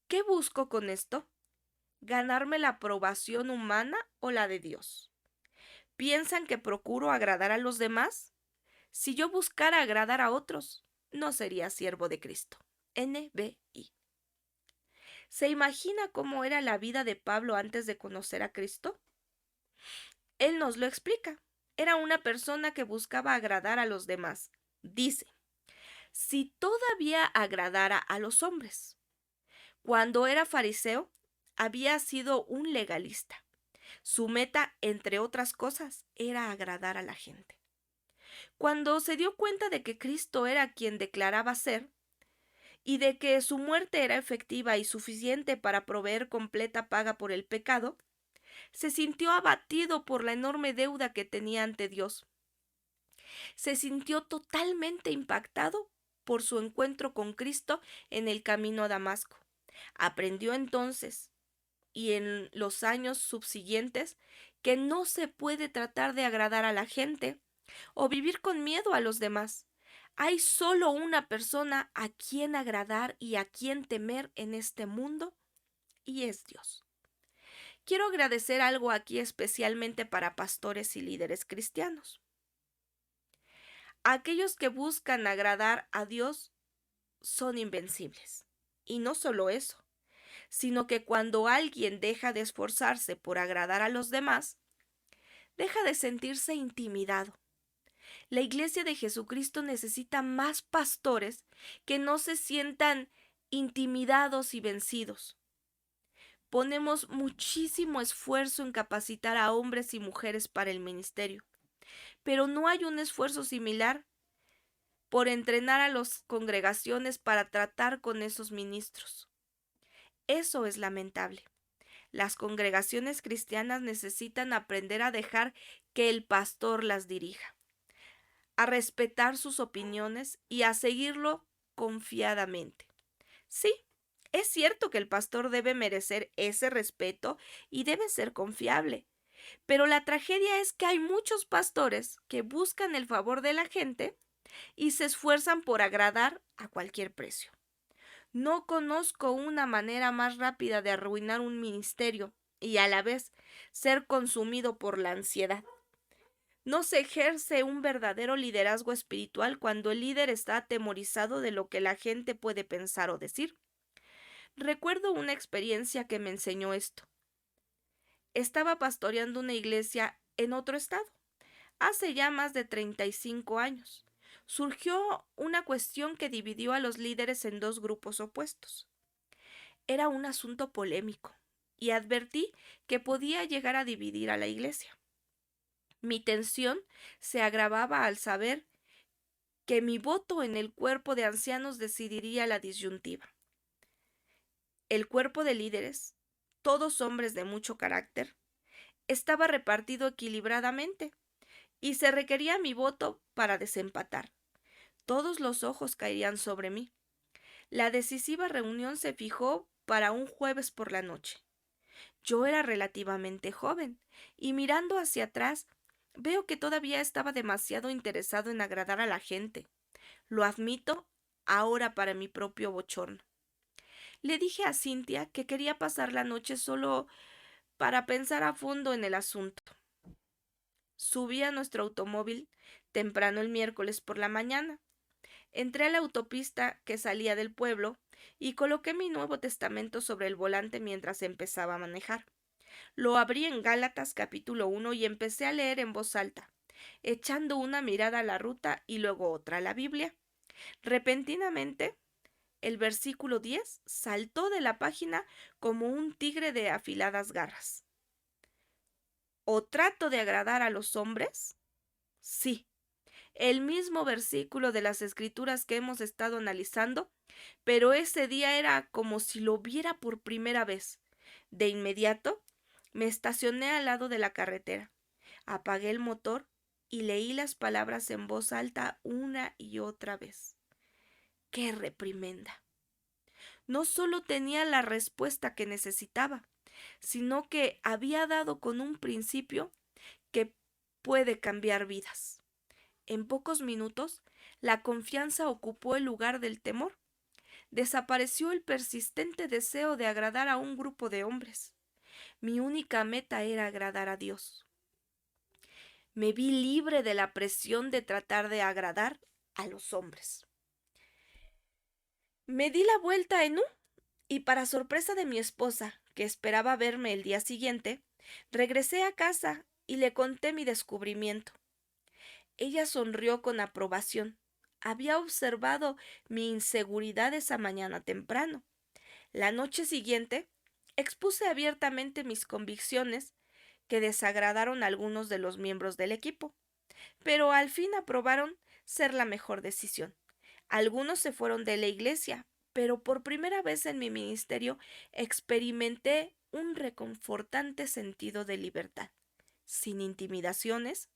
¿Qué busco con esto? ¿Ganarme la aprobación humana o la de Dios? ¿Piensan que procuro agradar a los demás? Si yo buscara agradar a otros, no sería siervo de Cristo. NBI. ¿Se imagina cómo era la vida de Pablo antes de conocer a Cristo? Él nos lo explica. Era una persona que buscaba agradar a los demás. Dice, si todavía agradara a los hombres. Cuando era fariseo, había sido un legalista. Su meta, entre otras cosas, era agradar a la gente. Cuando se dio cuenta de que Cristo era quien declaraba ser y de que su muerte era efectiva y suficiente para proveer completa paga por el pecado, se sintió abatido por la enorme deuda que tenía ante Dios. Se sintió totalmente impactado por su encuentro con Cristo en el camino a Damasco. Aprendió entonces, y en los años subsiguientes, que no se puede tratar de agradar a la gente o vivir con miedo a los demás. Hay solo una persona a quien agradar y a quien temer en este mundo, y es Dios. Quiero agradecer algo aquí especialmente para pastores y líderes cristianos. Aquellos que buscan agradar a Dios son invencibles. Y no solo eso, sino que cuando alguien deja de esforzarse por agradar a los demás, deja de sentirse intimidado. La Iglesia de Jesucristo necesita más pastores que no se sientan intimidados y vencidos. Ponemos muchísimo esfuerzo en capacitar a hombres y mujeres para el ministerio, pero no hay un esfuerzo similar por entrenar a las congregaciones para tratar con esos ministros. Eso es lamentable. Las congregaciones cristianas necesitan aprender a dejar que el pastor las dirija, a respetar sus opiniones y a seguirlo confiadamente. Sí, es cierto que el pastor debe merecer ese respeto y debe ser confiable, pero la tragedia es que hay muchos pastores que buscan el favor de la gente y se esfuerzan por agradar a cualquier precio. No conozco una manera más rápida de arruinar un ministerio y a la vez ser consumido por la ansiedad. No se ejerce un verdadero liderazgo espiritual cuando el líder está atemorizado de lo que la gente puede pensar o decir. Recuerdo una experiencia que me enseñó esto. Estaba pastoreando una iglesia en otro estado, hace ya más de 35 años. Surgió una cuestión que dividió a los líderes en dos grupos opuestos. Era un asunto polémico y advertí que podía llegar a dividir a la iglesia. Mi tensión se agravaba al saber que mi voto en el cuerpo de ancianos decidiría la disyuntiva. El cuerpo de líderes, todos hombres de mucho carácter, estaba repartido equilibradamente y se requería mi voto para desempatar. Todos los ojos caerían sobre mí. La decisiva reunión se fijó para un jueves por la noche. Yo era relativamente joven y mirando hacia atrás veo que todavía estaba demasiado interesado en agradar a la gente. Lo admito ahora para mi propio bochorno. Le dije a Cintia que quería pasar la noche solo para pensar a fondo en el asunto. Subí a nuestro automóvil temprano el miércoles por la mañana. Entré a la autopista que salía del pueblo y coloqué mi Nuevo Testamento sobre el volante mientras empezaba a manejar. Lo abrí en Gálatas capítulo 1 y empecé a leer en voz alta, echando una mirada a la ruta y luego otra a la Biblia. Repentinamente, el versículo 10 saltó de la página como un tigre de afiladas garras. ¿O trato de agradar a los hombres? Sí, el mismo versículo de las Escrituras que hemos estado analizando, pero ese día era como si lo viera por primera vez. De inmediato, me estacioné al lado de la carretera, apagué el motor y leí las palabras en voz alta una y otra vez. ¡Qué reprimenda! No solo tenía la respuesta que necesitaba, sino que había dado con un principio que puede cambiar vidas. En pocos minutos, la confianza ocupó el lugar del temor. Desapareció el persistente deseo de agradar a un grupo de hombres. Mi única meta era agradar a Dios. Me vi libre de la presión de tratar de agradar a los hombres. Me di la vuelta en U y para sorpresa de mi esposa, que esperaba verme el día siguiente, regresé a casa y le conté mi descubrimiento. Ella sonrió con aprobación. Había observado mi inseguridad esa mañana temprano. La noche siguiente, expuse abiertamente mis convicciones que desagradaron a algunos de los miembros del equipo, pero al fin aprobaron ser la mejor decisión. Algunos se fueron de la iglesia, pero por primera vez en mi ministerio experimenté un reconfortante sentido de libertad, sin intimidaciones.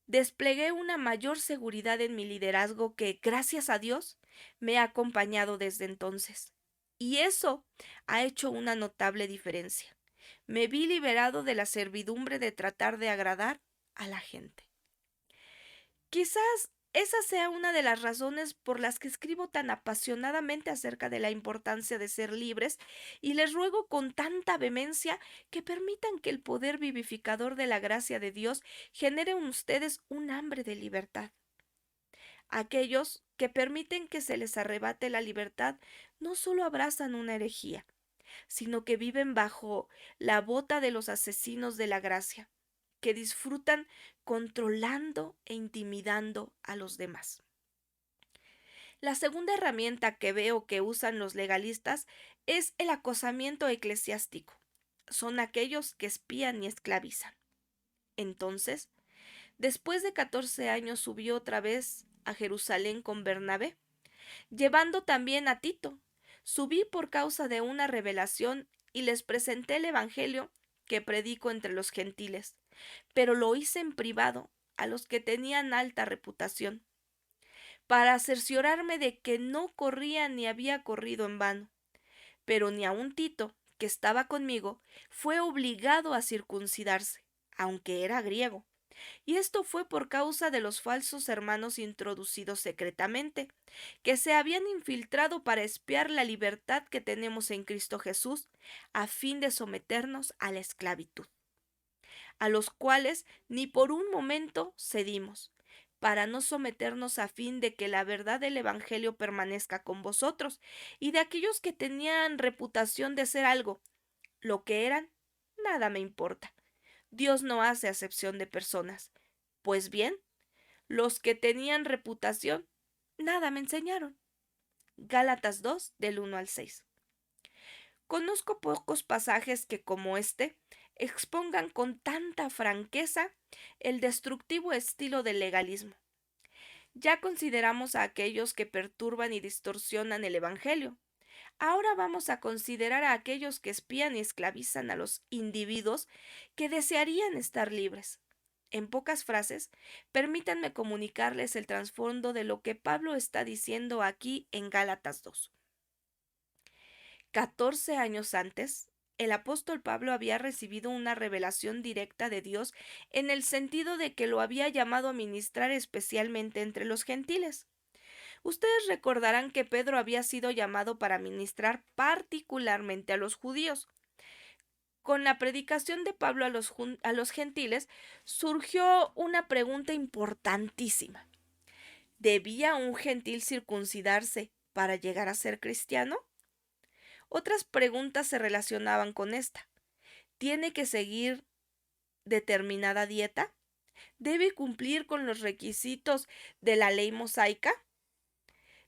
Desplegué una mayor seguridad en mi liderazgo que, gracias a Dios, me ha acompañado desde entonces. Y eso ha hecho una notable diferencia. Me vi liberado de la servidumbre de tratar de agradar a la gente. Quizás esa sea una de las razones por las que escribo tan apasionadamente acerca de la importancia de ser libres y les ruego con tanta vehemencia que permitan que el poder vivificador de la gracia de Dios genere en ustedes un hambre de libertad. Aquellos que permiten que se les arrebate la libertad no solo abrazan una herejía, sino que viven bajo la bota de los asesinos de la gracia, que disfrutan controlando e intimidando a los demás. La segunda herramienta que veo que usan los legalistas es el acosamiento eclesiástico. Son aquellos que espían y esclavizan. Entonces, después de 14 años subió otra vez a Jerusalén con Bernabé, llevando también a Tito. Subí por causa de una revelación y les presenté el evangelio que predico entre los gentiles, pero lo hice en privado a los que tenían alta reputación, para cerciorarme de que no corría ni había corrido en vano. Pero ni aun Tito, que estaba conmigo, fue obligado a circuncidarse, aunque era griego. Y esto fue por causa de los falsos hermanos introducidos secretamente, que se habían infiltrado para espiar la libertad que tenemos en Cristo Jesús, a fin de someternos a la esclavitud, a los cuales ni por un momento cedimos, para no someternos a fin de que la verdad del Evangelio permanezca con vosotros, y de aquellos que tenían reputación de ser algo, lo que eran, nada me importa. Dios no hace acepción de personas. Pues bien, los que tenían reputación, nada me enseñaron. Gálatas 2, del 1 al 6. Conozco pocos pasajes que, como este, expongan con tanta franqueza el destructivo estilo del legalismo. Ya consideramos a aquellos que perturban y distorsionan el Evangelio. Ahora vamos a considerar a aquellos que espían y esclavizan a los individuos que desearían estar libres. En pocas frases, permítanme comunicarles el trasfondo de lo que Pablo está diciendo aquí en Gálatas 2. 14 años antes, el apóstol Pablo había recibido una revelación directa de Dios en el sentido de que lo había llamado a ministrar especialmente entre los gentiles. Ustedes recordarán que Pedro había sido llamado para ministrar particularmente a los judíos. Con la predicación de Pablo a los gentiles surgió una pregunta importantísima. ¿Debía un gentil circuncidarse para llegar a ser cristiano? Otras preguntas se relacionaban con esta. ¿Tiene que seguir determinada dieta? ¿Debe cumplir con los requisitos de la ley mosaica?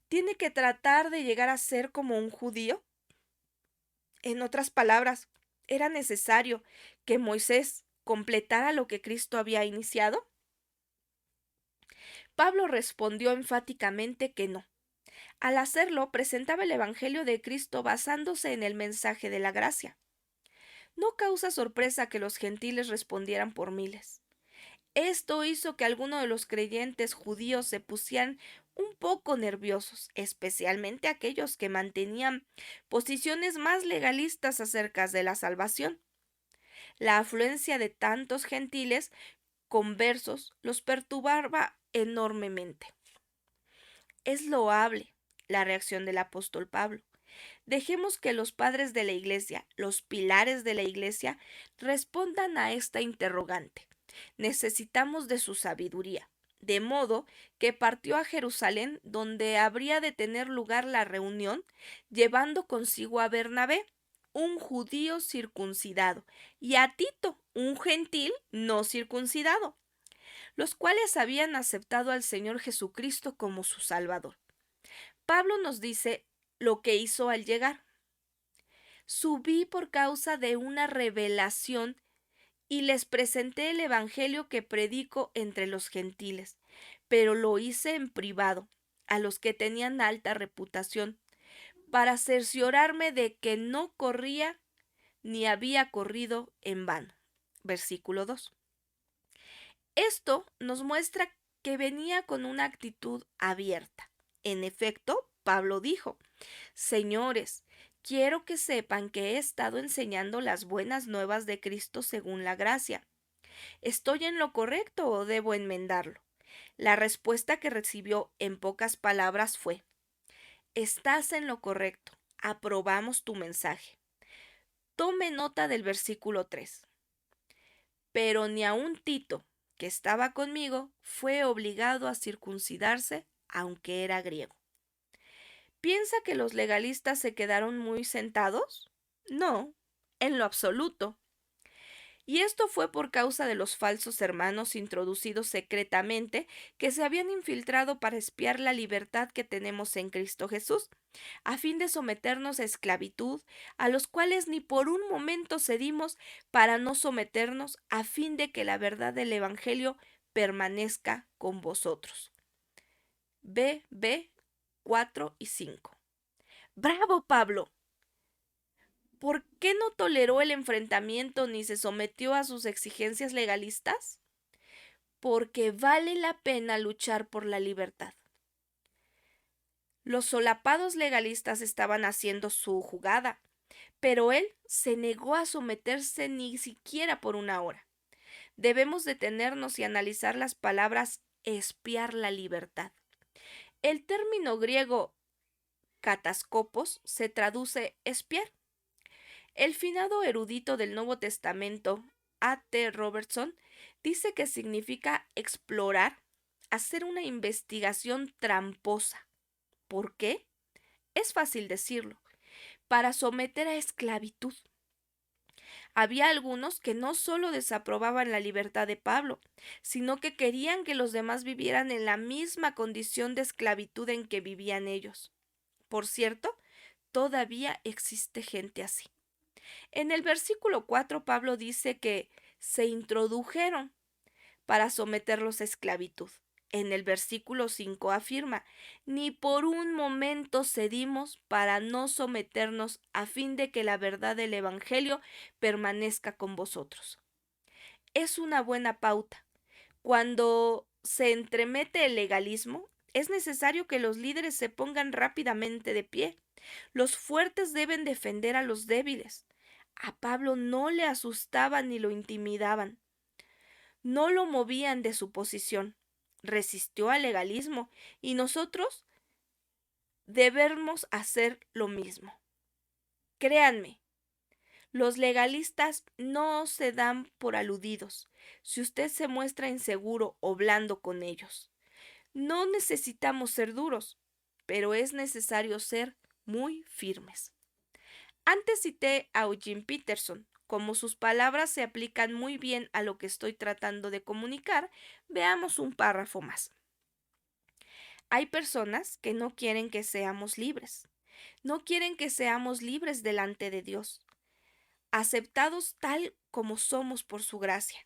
¿Tiene que tratar de llegar a ser como un judío? En otras palabras, ¿era necesario que Moisés completara lo que Cristo había iniciado? Pablo respondió enfáticamente que no. Al hacerlo, presentaba el Evangelio de Cristo basándose en el mensaje de la gracia. No causa sorpresa que los gentiles respondieran por miles. Esto hizo que algunos de los creyentes judíos se pusieran un poco nerviosos, especialmente aquellos que mantenían posiciones más legalistas acerca de la salvación. La afluencia de tantos gentiles conversos los perturbaba enormemente. Es loable la reacción del apóstol Pablo. Dejemos que los padres de la iglesia, los pilares de la iglesia, respondan a esta interrogante. Necesitamos de su sabiduría, de modo que partió a Jerusalén, donde habría de tener lugar la reunión, llevando consigo a Bernabé, un judío circuncidado, y a Tito, un gentil no circuncidado, los cuales habían aceptado al Señor Jesucristo como su Salvador. Pablo nos dice lo que hizo al llegar. Subí por causa de una revelación y les presenté el evangelio que predico entre los gentiles, pero lo hice en privado, a los que tenían alta reputación, para cerciorarme de que no corría ni había corrido en vano. Versículo 2. Esto nos muestra que venía con una actitud abierta. En efecto, Pablo dijo: Señores, quiero que sepan que he estado enseñando las buenas nuevas de Cristo según la gracia. ¿Estoy en lo correcto o debo enmendarlo? La respuesta que recibió en pocas palabras fue: estás en lo correcto, aprobamos tu mensaje. Tome nota del versículo 3. Pero ni aun Tito, que estaba conmigo, fue obligado a circuncidarse, aunque era griego. ¿Piensa que los legalistas se quedaron muy sentados? No, en lo absoluto. Y esto fue por causa de los falsos hermanos introducidos secretamente que se habían infiltrado para espiar la libertad que tenemos en Cristo Jesús, a fin de someternos a esclavitud, a los cuales ni por un momento cedimos para no someternos, a fin de que la verdad del Evangelio permanezca con vosotros. B 4 y 5. ¡Bravo, Pablo! ¿Por qué no toleró el enfrentamiento ni se sometió a sus exigencias legalistas? Porque vale la pena luchar por la libertad. Los solapados legalistas estaban haciendo su jugada, pero él se negó a someterse ni siquiera por una hora. Debemos detenernos y analizar las palabras espiar la libertad. El término griego kataskopos se traduce espiar. El finado erudito del Nuevo Testamento, A.T. Robertson, dice que significa explorar, hacer una investigación tramposa. ¿Por qué? Es fácil decirlo. Para someter a esclavitud. Había algunos que no solo desaprobaban la libertad de Pablo, sino que querían que los demás vivieran en la misma condición de esclavitud en que vivían ellos. Por cierto, todavía existe gente así. En el versículo 4 Pablo dice que se introdujeron para someterlos a esclavitud. En el versículo 5 afirma, ni por un momento cedimos para no someternos a fin de que la verdad del Evangelio permanezca con vosotros. Es una buena pauta. Cuando se entremete el legalismo, es necesario que los líderes se pongan rápidamente de pie. Los fuertes deben defender a los débiles. A Pablo no le asustaban ni lo intimidaban. No lo movían de su posición. Resistió al legalismo y nosotros debemos hacer lo mismo. Créanme, los legalistas no se dan por aludidos si usted se muestra inseguro o blando con ellos. No necesitamos ser duros, pero es necesario ser muy firmes. Antes cité a Eugene Peterson. Como sus palabras se aplican muy bien a lo que estoy tratando de comunicar, veamos un párrafo más. Hay personas que no quieren que seamos libres. No quieren que seamos libres delante de Dios, aceptados tal como somos por su gracia.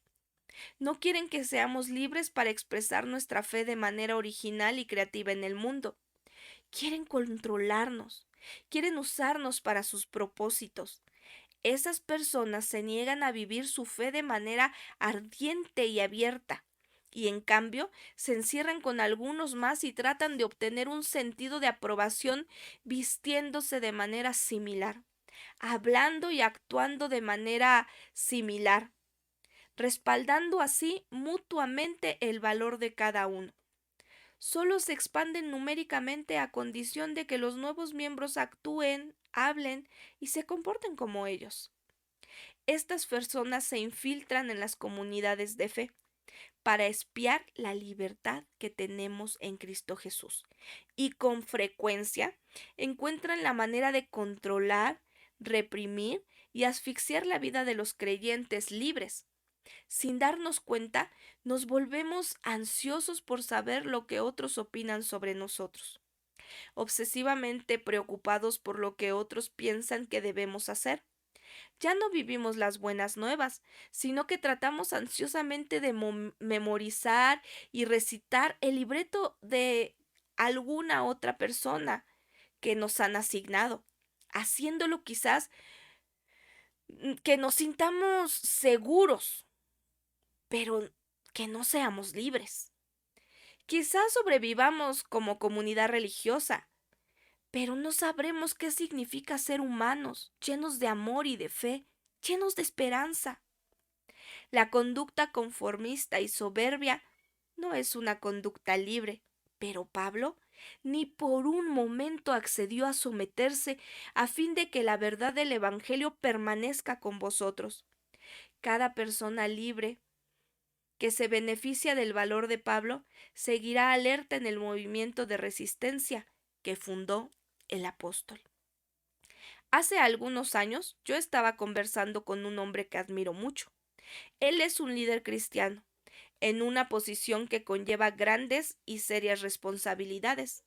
No quieren que seamos libres para expresar nuestra fe de manera original y creativa en el mundo. Quieren controlarnos, quieren usarnos para sus propósitos. Esas personas se niegan a vivir su fe de manera ardiente y abierta, y en cambio se encierran con algunos más y tratan de obtener un sentido de aprobación vistiéndose de manera similar, hablando y actuando de manera similar, respaldando así mutuamente el valor de cada uno. Solo se expanden numéricamente a condición de que los nuevos miembros actúen, hablen y se comporten como ellos. Estas personas se infiltran en las comunidades de fe para espiar la libertad que tenemos en Cristo Jesús y con frecuencia encuentran la manera de controlar, reprimir y asfixiar la vida de los creyentes libres. Sin darnos cuenta, nos volvemos ansiosos por saber lo que otros opinan sobre nosotros, obsesivamente preocupados por lo que otros piensan que debemos hacer. Ya no vivimos las buenas nuevas, sino que tratamos ansiosamente de memorizar y recitar el libreto de alguna otra persona que nos han asignado, haciéndolo quizás que nos sintamos seguros, pero que no seamos libres. Quizás sobrevivamos como comunidad religiosa, pero no sabremos qué significa ser humanos, llenos de amor y de fe, llenos de esperanza. La conducta conformista y soberbia no es una conducta libre, pero Pablo ni por un momento accedió a someterse a fin de que la verdad del Evangelio permanezca con vosotros. Cada persona libre que se beneficia del valor de Pablo seguirá alerta en el movimiento de resistencia que fundó el apóstol. Hace algunos años yo estaba conversando con un hombre que admiro mucho. Él es un líder cristiano, en una posición que conlleva grandes y serias responsabilidades.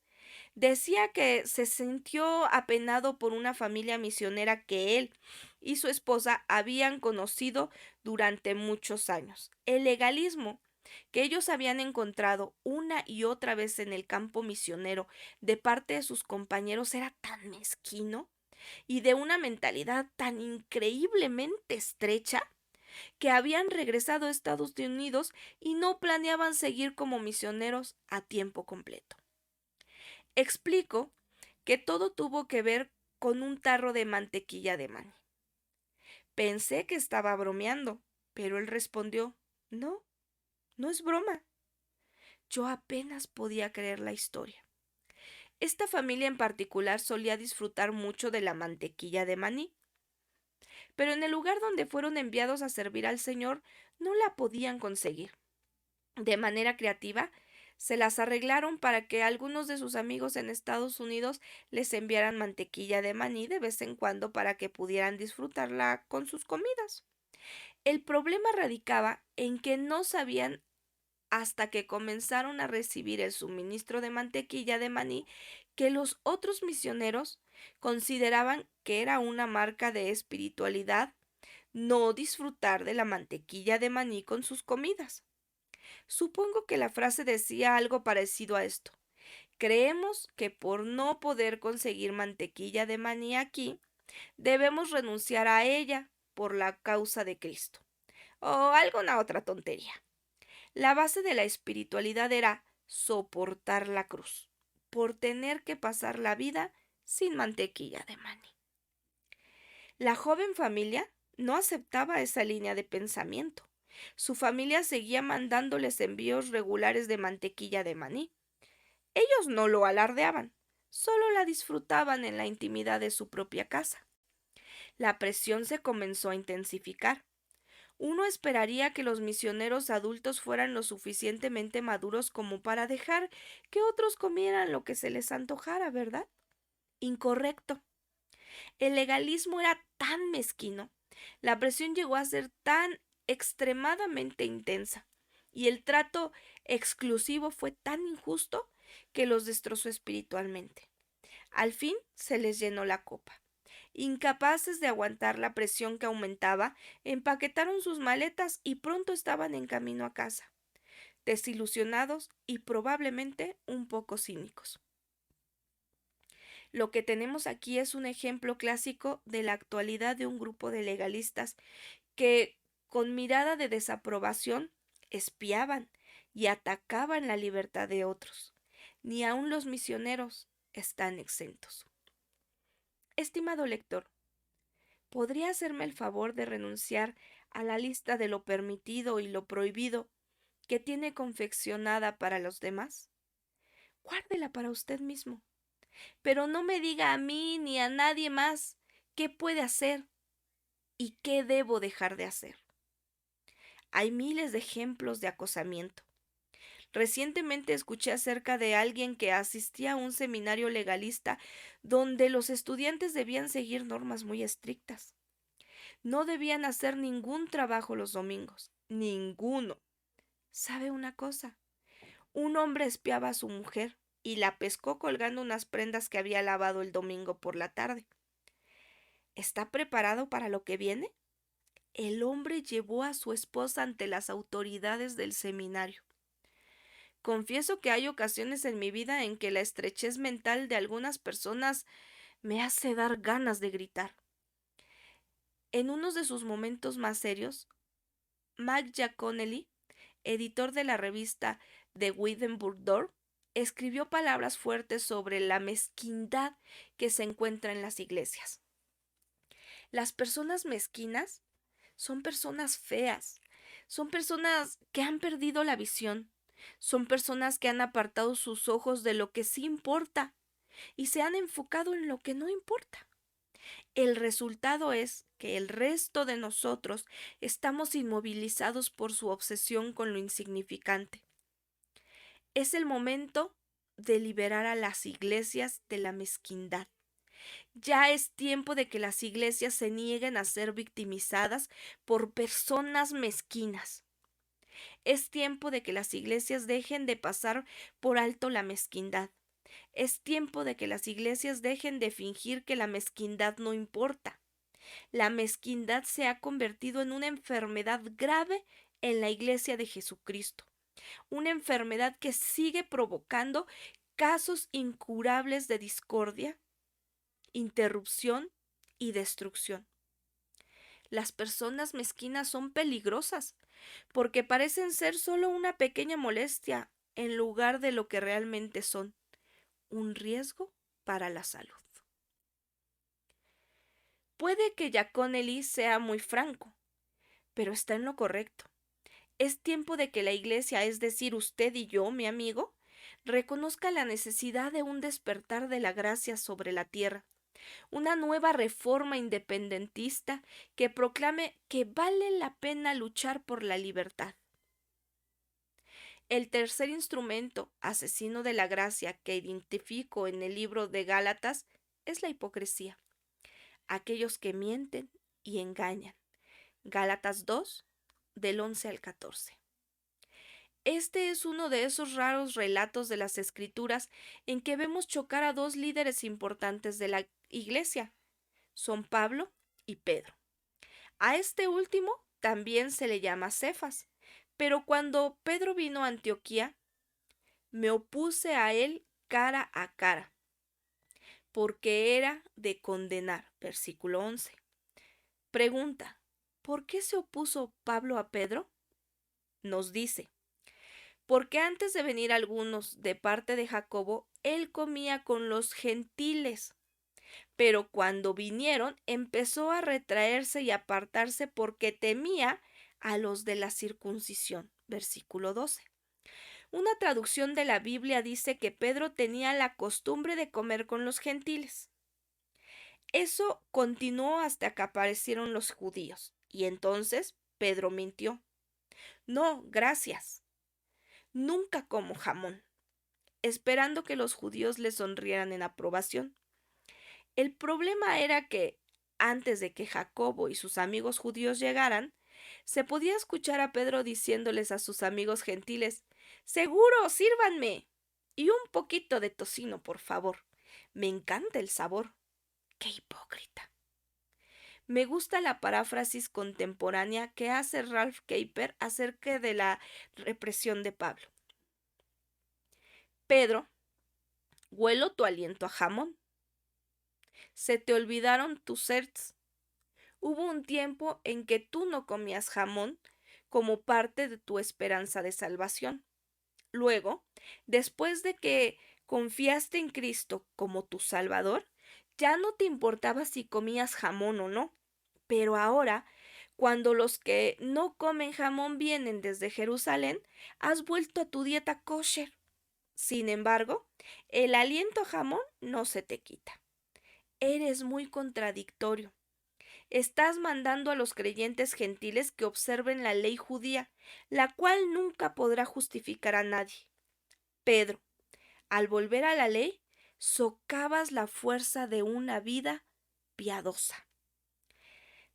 Decía que se sintió apenado por una familia misionera que él y su esposa habían conocido durante muchos años. El legalismo que ellos habían encontrado una y otra vez en el campo misionero de parte de sus compañeros era tan mezquino y de una mentalidad tan increíblemente estrecha que habían regresado a Estados Unidos y no planeaban seguir como misioneros a tiempo completo. Explico que todo tuvo que ver con un tarro de mantequilla de maní. Pensé que estaba bromeando, pero él respondió, no, no es broma. Yo apenas podía creer la historia. Esta familia en particular solía disfrutar mucho de la mantequilla de maní, pero en el lugar donde fueron enviados a servir al Señor no la podían conseguir. De manera creativa, se las arreglaron para que algunos de sus amigos en Estados Unidos les enviaran mantequilla de maní de vez en cuando para que pudieran disfrutarla con sus comidas. El problema radicaba en que no sabían hasta que comenzaron a recibir el suministro de mantequilla de maní que los otros misioneros consideraban que era una marca de espiritualidad no disfrutar de la mantequilla de maní con sus comidas. Supongo que la frase decía algo parecido a esto. Creemos que por no poder conseguir mantequilla de maní aquí, debemos renunciar a ella por la causa de Cristo. O alguna otra tontería. La base de la espiritualidad era soportar la cruz, por tener que pasar la vida sin mantequilla de maní. La joven familia no aceptaba esa línea de pensamiento. Su familia seguía mandándoles envíos regulares de mantequilla de maní. Ellos no lo alardeaban, solo la disfrutaban en la intimidad de su propia casa. La presión se comenzó a intensificar. Uno esperaría que los misioneros adultos fueran lo suficientemente maduros como para dejar que otros comieran lo que se les antojara, ¿verdad? Incorrecto. El legalismo era tan mezquino, la presión llegó a ser tan extremadamente intensa y el trato exclusivo fue tan injusto que los destrozó espiritualmente. Al fin se les llenó la copa. Incapaces de aguantar la presión que aumentaba, empaquetaron sus maletas y pronto estaban en camino a casa, desilusionados y probablemente un poco cínicos. Lo que tenemos aquí es un ejemplo clásico de la actualidad de un grupo de legalistas que, con mirada de desaprobación, espiaban y atacaban la libertad de otros. Ni aun los misioneros están exentos. Estimado lector, ¿podría hacerme el favor de renunciar a la lista de lo permitido y lo prohibido que tiene confeccionada para los demás? Guárdela para usted mismo, pero no me diga a mí ni a nadie más qué puede hacer y qué debo dejar de hacer. Hay miles de ejemplos de acosamiento. Recientemente escuché acerca de alguien que asistía a un seminario legalista donde los estudiantes debían seguir normas muy estrictas. No debían hacer ningún trabajo los domingos, ninguno. ¿Sabe una cosa? Un hombre espiaba a su mujer y la pescó colgando unas prendas que había lavado el domingo por la tarde. ¿Está preparado para lo que viene? El hombre llevó a su esposa ante las autoridades del seminario. Confieso que hay ocasiones en mi vida en que la estrechez mental de algunas personas me hace dar ganas de gritar. En uno de sus momentos más serios, Mike Giaconelli, editor de la revista The Wittenberg Door, escribió palabras fuertes sobre la mezquindad que se encuentra en las iglesias. Las personas mezquinas son personas feas, son personas que han perdido la visión, son personas que han apartado sus ojos de lo que sí importa y se han enfocado en lo que no importa. El resultado es que el resto de nosotros estamos inmovilizados por su obsesión con lo insignificante. Es el momento de liberar a las iglesias de la mezquindad. Ya es tiempo de que las iglesias se nieguen a ser victimizadas por personas mezquinas. Es tiempo de que las iglesias dejen de pasar por alto la mezquindad. Es tiempo de que las iglesias dejen de fingir que la mezquindad no importa. La mezquindad se ha convertido en una enfermedad grave en la iglesia de Jesucristo. Una enfermedad que sigue provocando casos incurables de discordia, interrupción y destrucción. Las personas mezquinas son peligrosas porque parecen ser solo una pequeña molestia en lugar de lo que realmente son, un riesgo para la salud. Puede que Giaconelli sea muy franco, pero está en lo correcto. Es tiempo de que la iglesia, es decir, usted y yo, mi amigo, reconozca la necesidad de un despertar de la gracia sobre la tierra, una nueva reforma independentista que proclame que vale la pena luchar por la libertad. El tercer instrumento asesino de la gracia que identifico en el libro de Gálatas es la hipocresía, aquellos que mienten y engañan. Gálatas 2, del 11 al 14. Este es uno de esos raros relatos de las Escrituras en que vemos chocar a dos líderes importantes de la Iglesia. Son Pablo y Pedro. A este último también se le llama Cefas, pero cuando Pedro vino a Antioquía, me opuse a él cara a cara, porque era de condenar. Versículo 11. Pregunta: ¿por qué se opuso Pablo a Pedro? Nos dice: porque antes de venir algunos de parte de Jacobo, él comía con los gentiles. Pero cuando vinieron, empezó a retraerse y apartarse porque temía a los de la circuncisión. Versículo 12. Una traducción de la Biblia dice que Pedro tenía la costumbre de comer con los gentiles. Eso continuó hasta que aparecieron los judíos. Y entonces Pedro mintió. No, gracias. Nunca como jamón, esperando que los judíos le sonrieran en aprobación. El problema era que, antes de que Jacobo y sus amigos judíos llegaran, se podía escuchar a Pedro diciéndoles a sus amigos gentiles: «Seguro, sírvanme. Y un poquito de tocino, por favor. Me encanta el sabor». ¡Qué hipócrita! Me gusta la paráfrasis contemporánea que hace Ralph Keiper acerca de la represión de Pablo. Pedro, huelo tu aliento a jamón. Se te olvidaron tus certs. Hubo un tiempo en que tú no comías jamón como parte de tu esperanza de salvación. Luego, después de que confiaste en Cristo como tu Salvador, ya no te importaba si comías jamón o no. Pero ahora, cuando los que no comen jamón vienen desde Jerusalén, has vuelto a tu dieta kosher. Sin embargo, el aliento a jamón no se te quita. Eres muy contradictorio. Estás mandando a los creyentes gentiles que observen la ley judía, la cual nunca podrá justificar a nadie. Pedro, al volver a la ley, socavas la fuerza de una vida piadosa.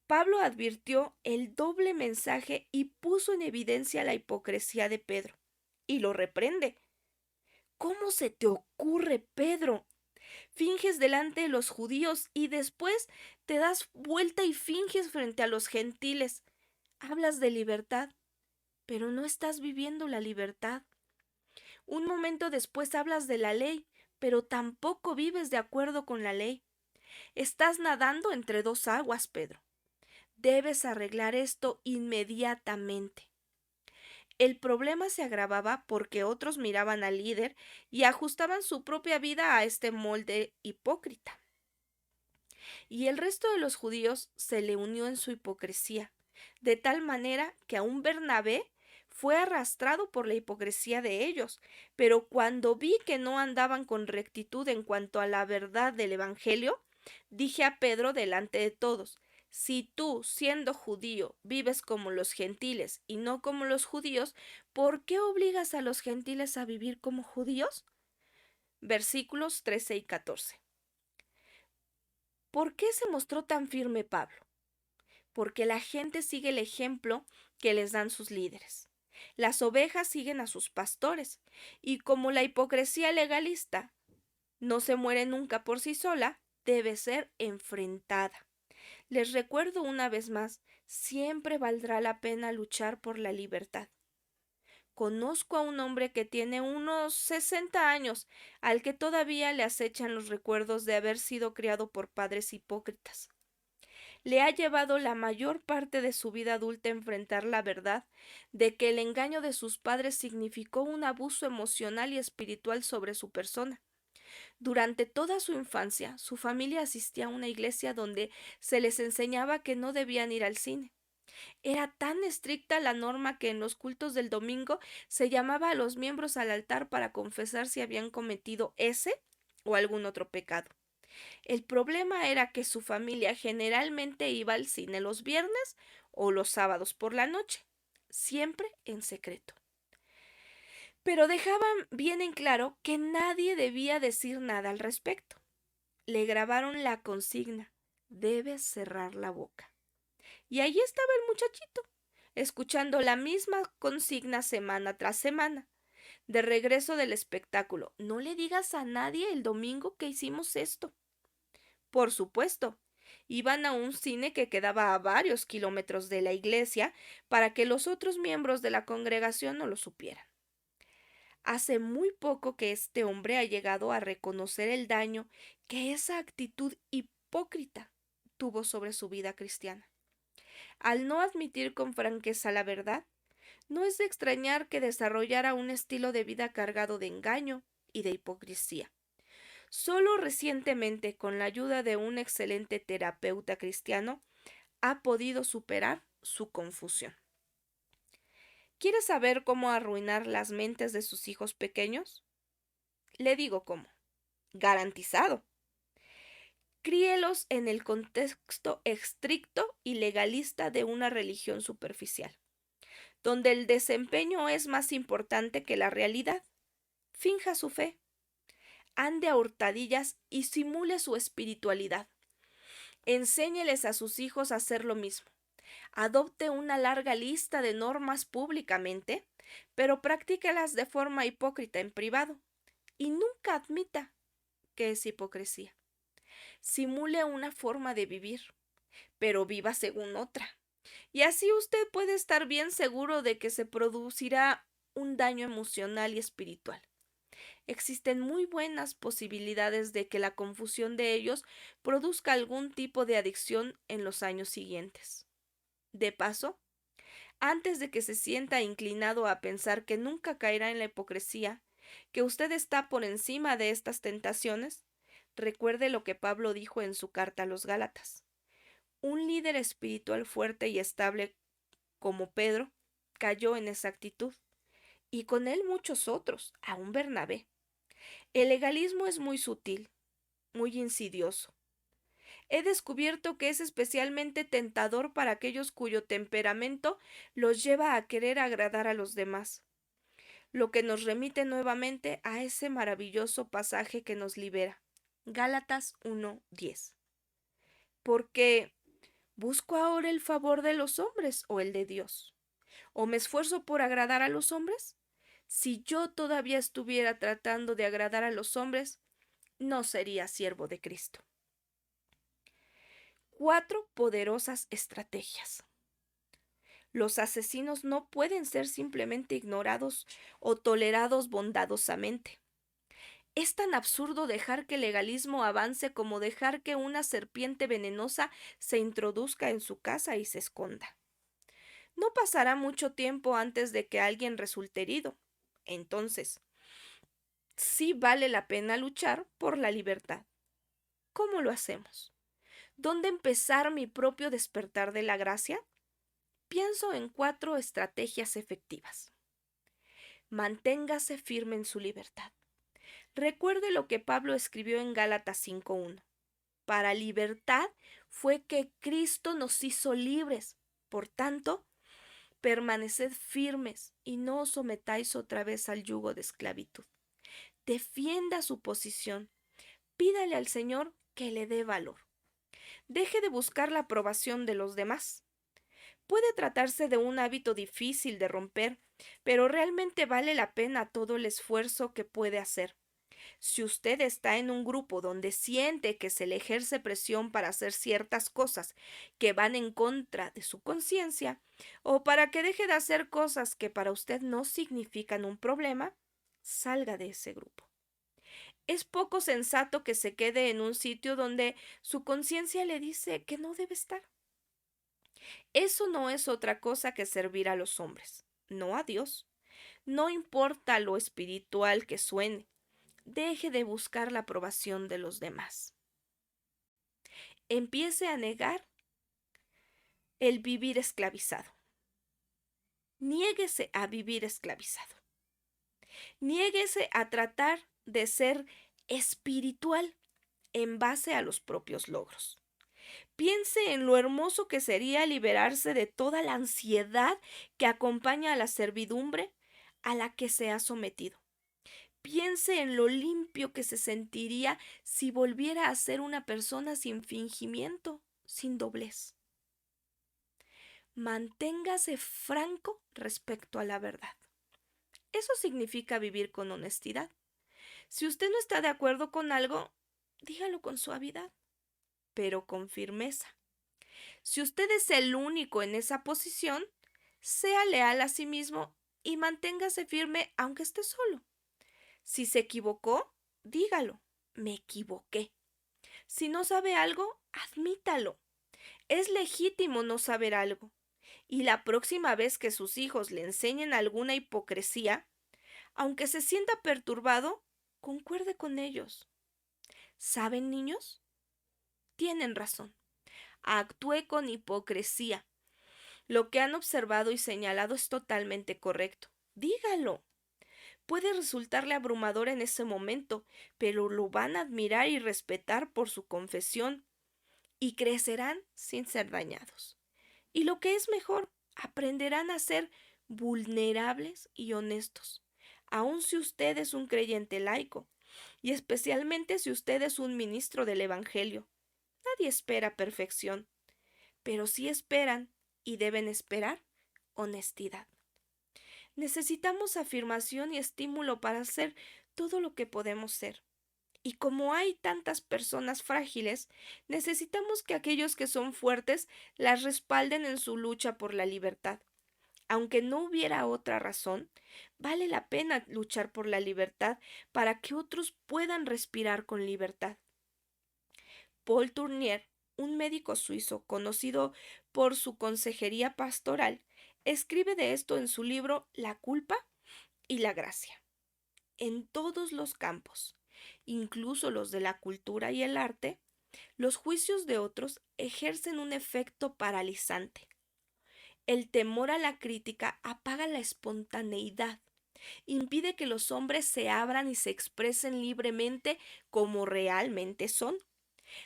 Pablo advirtió el doble mensaje y puso en evidencia la hipocresía de Pedro, y lo reprende. ¿Cómo se te ocurre, Pedro? Finges delante de los judíos y después te das vuelta y finges frente a los gentiles. Hablas de libertad, pero no estás viviendo la libertad. Un momento después hablas de la ley, pero tampoco vives de acuerdo con la ley. Estás nadando entre dos aguas, Pedro. Debes arreglar esto inmediatamente. El problema se agravaba porque otros miraban al líder y ajustaban su propia vida a este molde hipócrita. Y el resto de los judíos se le unió en su hipocresía, de tal manera que aún Bernabé fue arrastrado por la hipocresía de ellos. Pero cuando vi que no andaban con rectitud en cuanto a la verdad del Evangelio, dije a Pedro delante de todos: si tú, siendo judío, vives como los gentiles y no como los judíos, ¿por qué obligas a los gentiles a vivir como judíos? Versículos 13 y 14. ¿Por qué se mostró tan firme Pablo? Porque la gente sigue el ejemplo que les dan sus líderes. Las ovejas siguen a sus pastores, y como la hipocresía legalista no se muere nunca por sí sola, debe ser enfrentada. Les recuerdo una vez más, siempre valdrá la pena luchar por la libertad. Conozco a un hombre que tiene unos 60 años, al que todavía le acechan los recuerdos de haber sido criado por padres hipócritas. Le ha llevado la mayor parte de su vida adulta a enfrentar la verdad de que el engaño de sus padres significó un abuso emocional y espiritual sobre su persona. Durante toda su infancia, su familia asistía a una iglesia donde se les enseñaba que no debían ir al cine. Era tan estricta la norma que en los cultos del domingo se llamaba a los miembros al altar para confesar si habían cometido ese o algún otro pecado. El problema era que su familia generalmente iba al cine los viernes o los sábados por la noche, siempre en secreto. Pero dejaban bien en claro que nadie debía decir nada al respecto. Le grabaron la consigna: debes cerrar la boca. Y allí estaba el muchachito, escuchando la misma consigna semana tras semana. De regreso del espectáculo: no le digas a nadie el domingo que hicimos esto. Por supuesto, iban a un cine que quedaba a varios kilómetros de la iglesia para que los otros miembros de la congregación no lo supieran. Hace muy poco que este hombre ha llegado a reconocer el daño que esa actitud hipócrita tuvo sobre su vida cristiana. Al no admitir con franqueza la verdad, no es de extrañar que desarrollara un estilo de vida cargado de engaño y de hipocresía. Solo recientemente, con la ayuda de un excelente terapeuta cristiano, ha podido superar su confusión. ¿Quiere saber cómo arruinar las mentes de sus hijos pequeños? Le digo cómo. Garantizado. Críelos en el contexto estricto y legalista de una religión superficial, donde el desempeño es más importante que la realidad. Finja su fe, ande a hurtadillas y simule su espiritualidad. Enséñeles a sus hijos a hacer lo mismo. Adopte una larga lista de normas públicamente, pero practíquelas de forma hipócrita en privado. Y nunca admita que es hipocresía. Simule una forma de vivir, pero viva según otra. Y así usted puede estar bien seguro de que se producirá un daño emocional y espiritual. Existen muy buenas posibilidades de que la confusión de ellos produzca algún tipo de adicción en los años siguientes. De paso, antes de que se sienta inclinado a pensar que nunca caerá en la hipocresía, que usted está por encima de estas tentaciones, recuerde lo que Pablo dijo en su carta a los Gálatas. Un líder espiritual fuerte y estable como Pedro cayó en esa actitud, y con él muchos otros, aun Bernabé. El legalismo es muy sutil, muy insidioso. He descubierto que es especialmente tentador para aquellos cuyo temperamento los lleva a querer agradar a los demás, lo que nos remite nuevamente a ese maravilloso pasaje que nos libera, Gálatas 1:10. Porque ¿busco ahora el favor de los hombres o el de Dios? ¿O me esfuerzo por agradar a los hombres? Si yo todavía estuviera tratando de agradar a los hombres, no sería siervo de Cristo. 4 poderosas estrategias. Los asesinos no pueden ser simplemente ignorados o tolerados bondadosamente. Es tan absurdo dejar que el legalismo avance como dejar que una serpiente venenosa se introduzca en su casa y se esconda. No pasará mucho tiempo antes de que alguien resulte herido. Entonces, sí vale la pena luchar por la libertad. ¿Cómo lo hacemos? ¿Dónde empezar mi propio despertar de la gracia? Pienso en 4 estrategias efectivas. Manténgase firme en su libertad. Recuerde lo que Pablo escribió en Gálatas 5:1. Para libertad fue que Cristo nos hizo libres. Por tanto, permaneced firmes y no os sometáis otra vez al yugo de esclavitud. Defienda su posición. Pídale al Señor que le dé valor. Deje de buscar la aprobación de los demás. Puede tratarse de un hábito difícil de romper, pero realmente vale la pena todo el esfuerzo que puede hacer. Si usted está en un grupo donde siente que se le ejerce presión para hacer ciertas cosas que van en contra de su conciencia, o para que deje de hacer cosas que para usted no significan un problema, salga de ese grupo. Es poco sensato que se quede en un sitio donde su conciencia le dice que no debe estar. Eso no es otra cosa que servir a los hombres, no a Dios. No importa lo espiritual que suene, deje de buscar la aprobación de los demás. Empiece a negar el vivir esclavizado. Niéguese a vivir esclavizado. Niéguese a tratar de ser espiritual en base a los propios logros. Piense en lo hermoso que sería liberarse de toda la ansiedad que acompaña a la servidumbre a la que se ha sometido. Piense en lo limpio que se sentiría si volviera a ser una persona sin fingimiento, sin doblez. Manténgase franco respecto a la verdad. Eso significa vivir con honestidad. Si usted no está de acuerdo con algo, dígalo con suavidad, pero con firmeza. Si usted es el único en esa posición, sea leal a sí mismo y manténgase firme aunque esté solo. Si se equivocó, dígalo, me equivoqué. Si no sabe algo, admítalo. Es legítimo no saber algo. Y la próxima vez que sus hijos le enseñen alguna hipocresía, aunque se sienta perturbado, concuerde con ellos. ¿Saben, niños? Tienen razón. Actúe con hipocresía. Lo que han observado y señalado es totalmente correcto. Dígalo. Puede resultarle abrumador en ese momento, pero lo van a admirar y respetar por su confesión y crecerán sin ser dañados. Y lo que es mejor, aprenderán a ser vulnerables y honestos, aun si usted es un creyente laico, y especialmente si usted es un ministro del Evangelio. Nadie espera perfección, pero sí esperan y deben esperar honestidad. Necesitamos afirmación y estímulo para hacer todo lo que podemos ser. Y como hay tantas personas frágiles, necesitamos que aquellos que son fuertes las respalden en su lucha por la libertad. Aunque no hubiera otra razón, vale la pena luchar por la libertad para que otros puedan respirar con libertad. Paul Tournier, un médico suizo conocido por su consejería pastoral, escribe de esto en su libro La culpa y la gracia. En todos los campos, incluso los de la cultura y el arte, los juicios de otros ejercen un efecto paralizante. El temor a la crítica apaga la espontaneidad, impide que los hombres se abran y se expresen libremente como realmente son.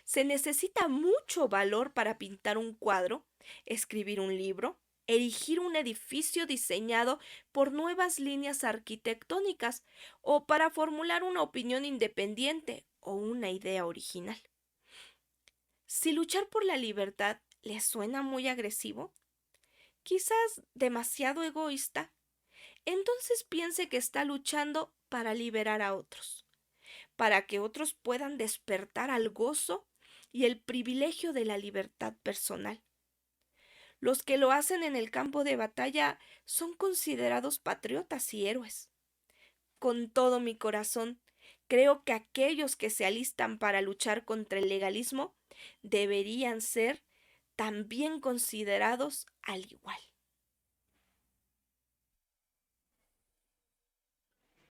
Se necesita mucho valor para pintar un cuadro, escribir un libro, erigir un edificio diseñado por nuevas líneas arquitectónicas o para formular una opinión independiente o una idea original. Si luchar por la libertad le suena muy agresivo, quizás demasiado egoísta, entonces piense que está luchando para liberar a otros, para que otros puedan despertar al gozo y el privilegio de la libertad personal. Los que lo hacen en el campo de batalla son considerados patriotas y héroes. Con todo mi corazón, creo que aquellos que se alistan para luchar contra el legalismo deberían ser también considerados al igual.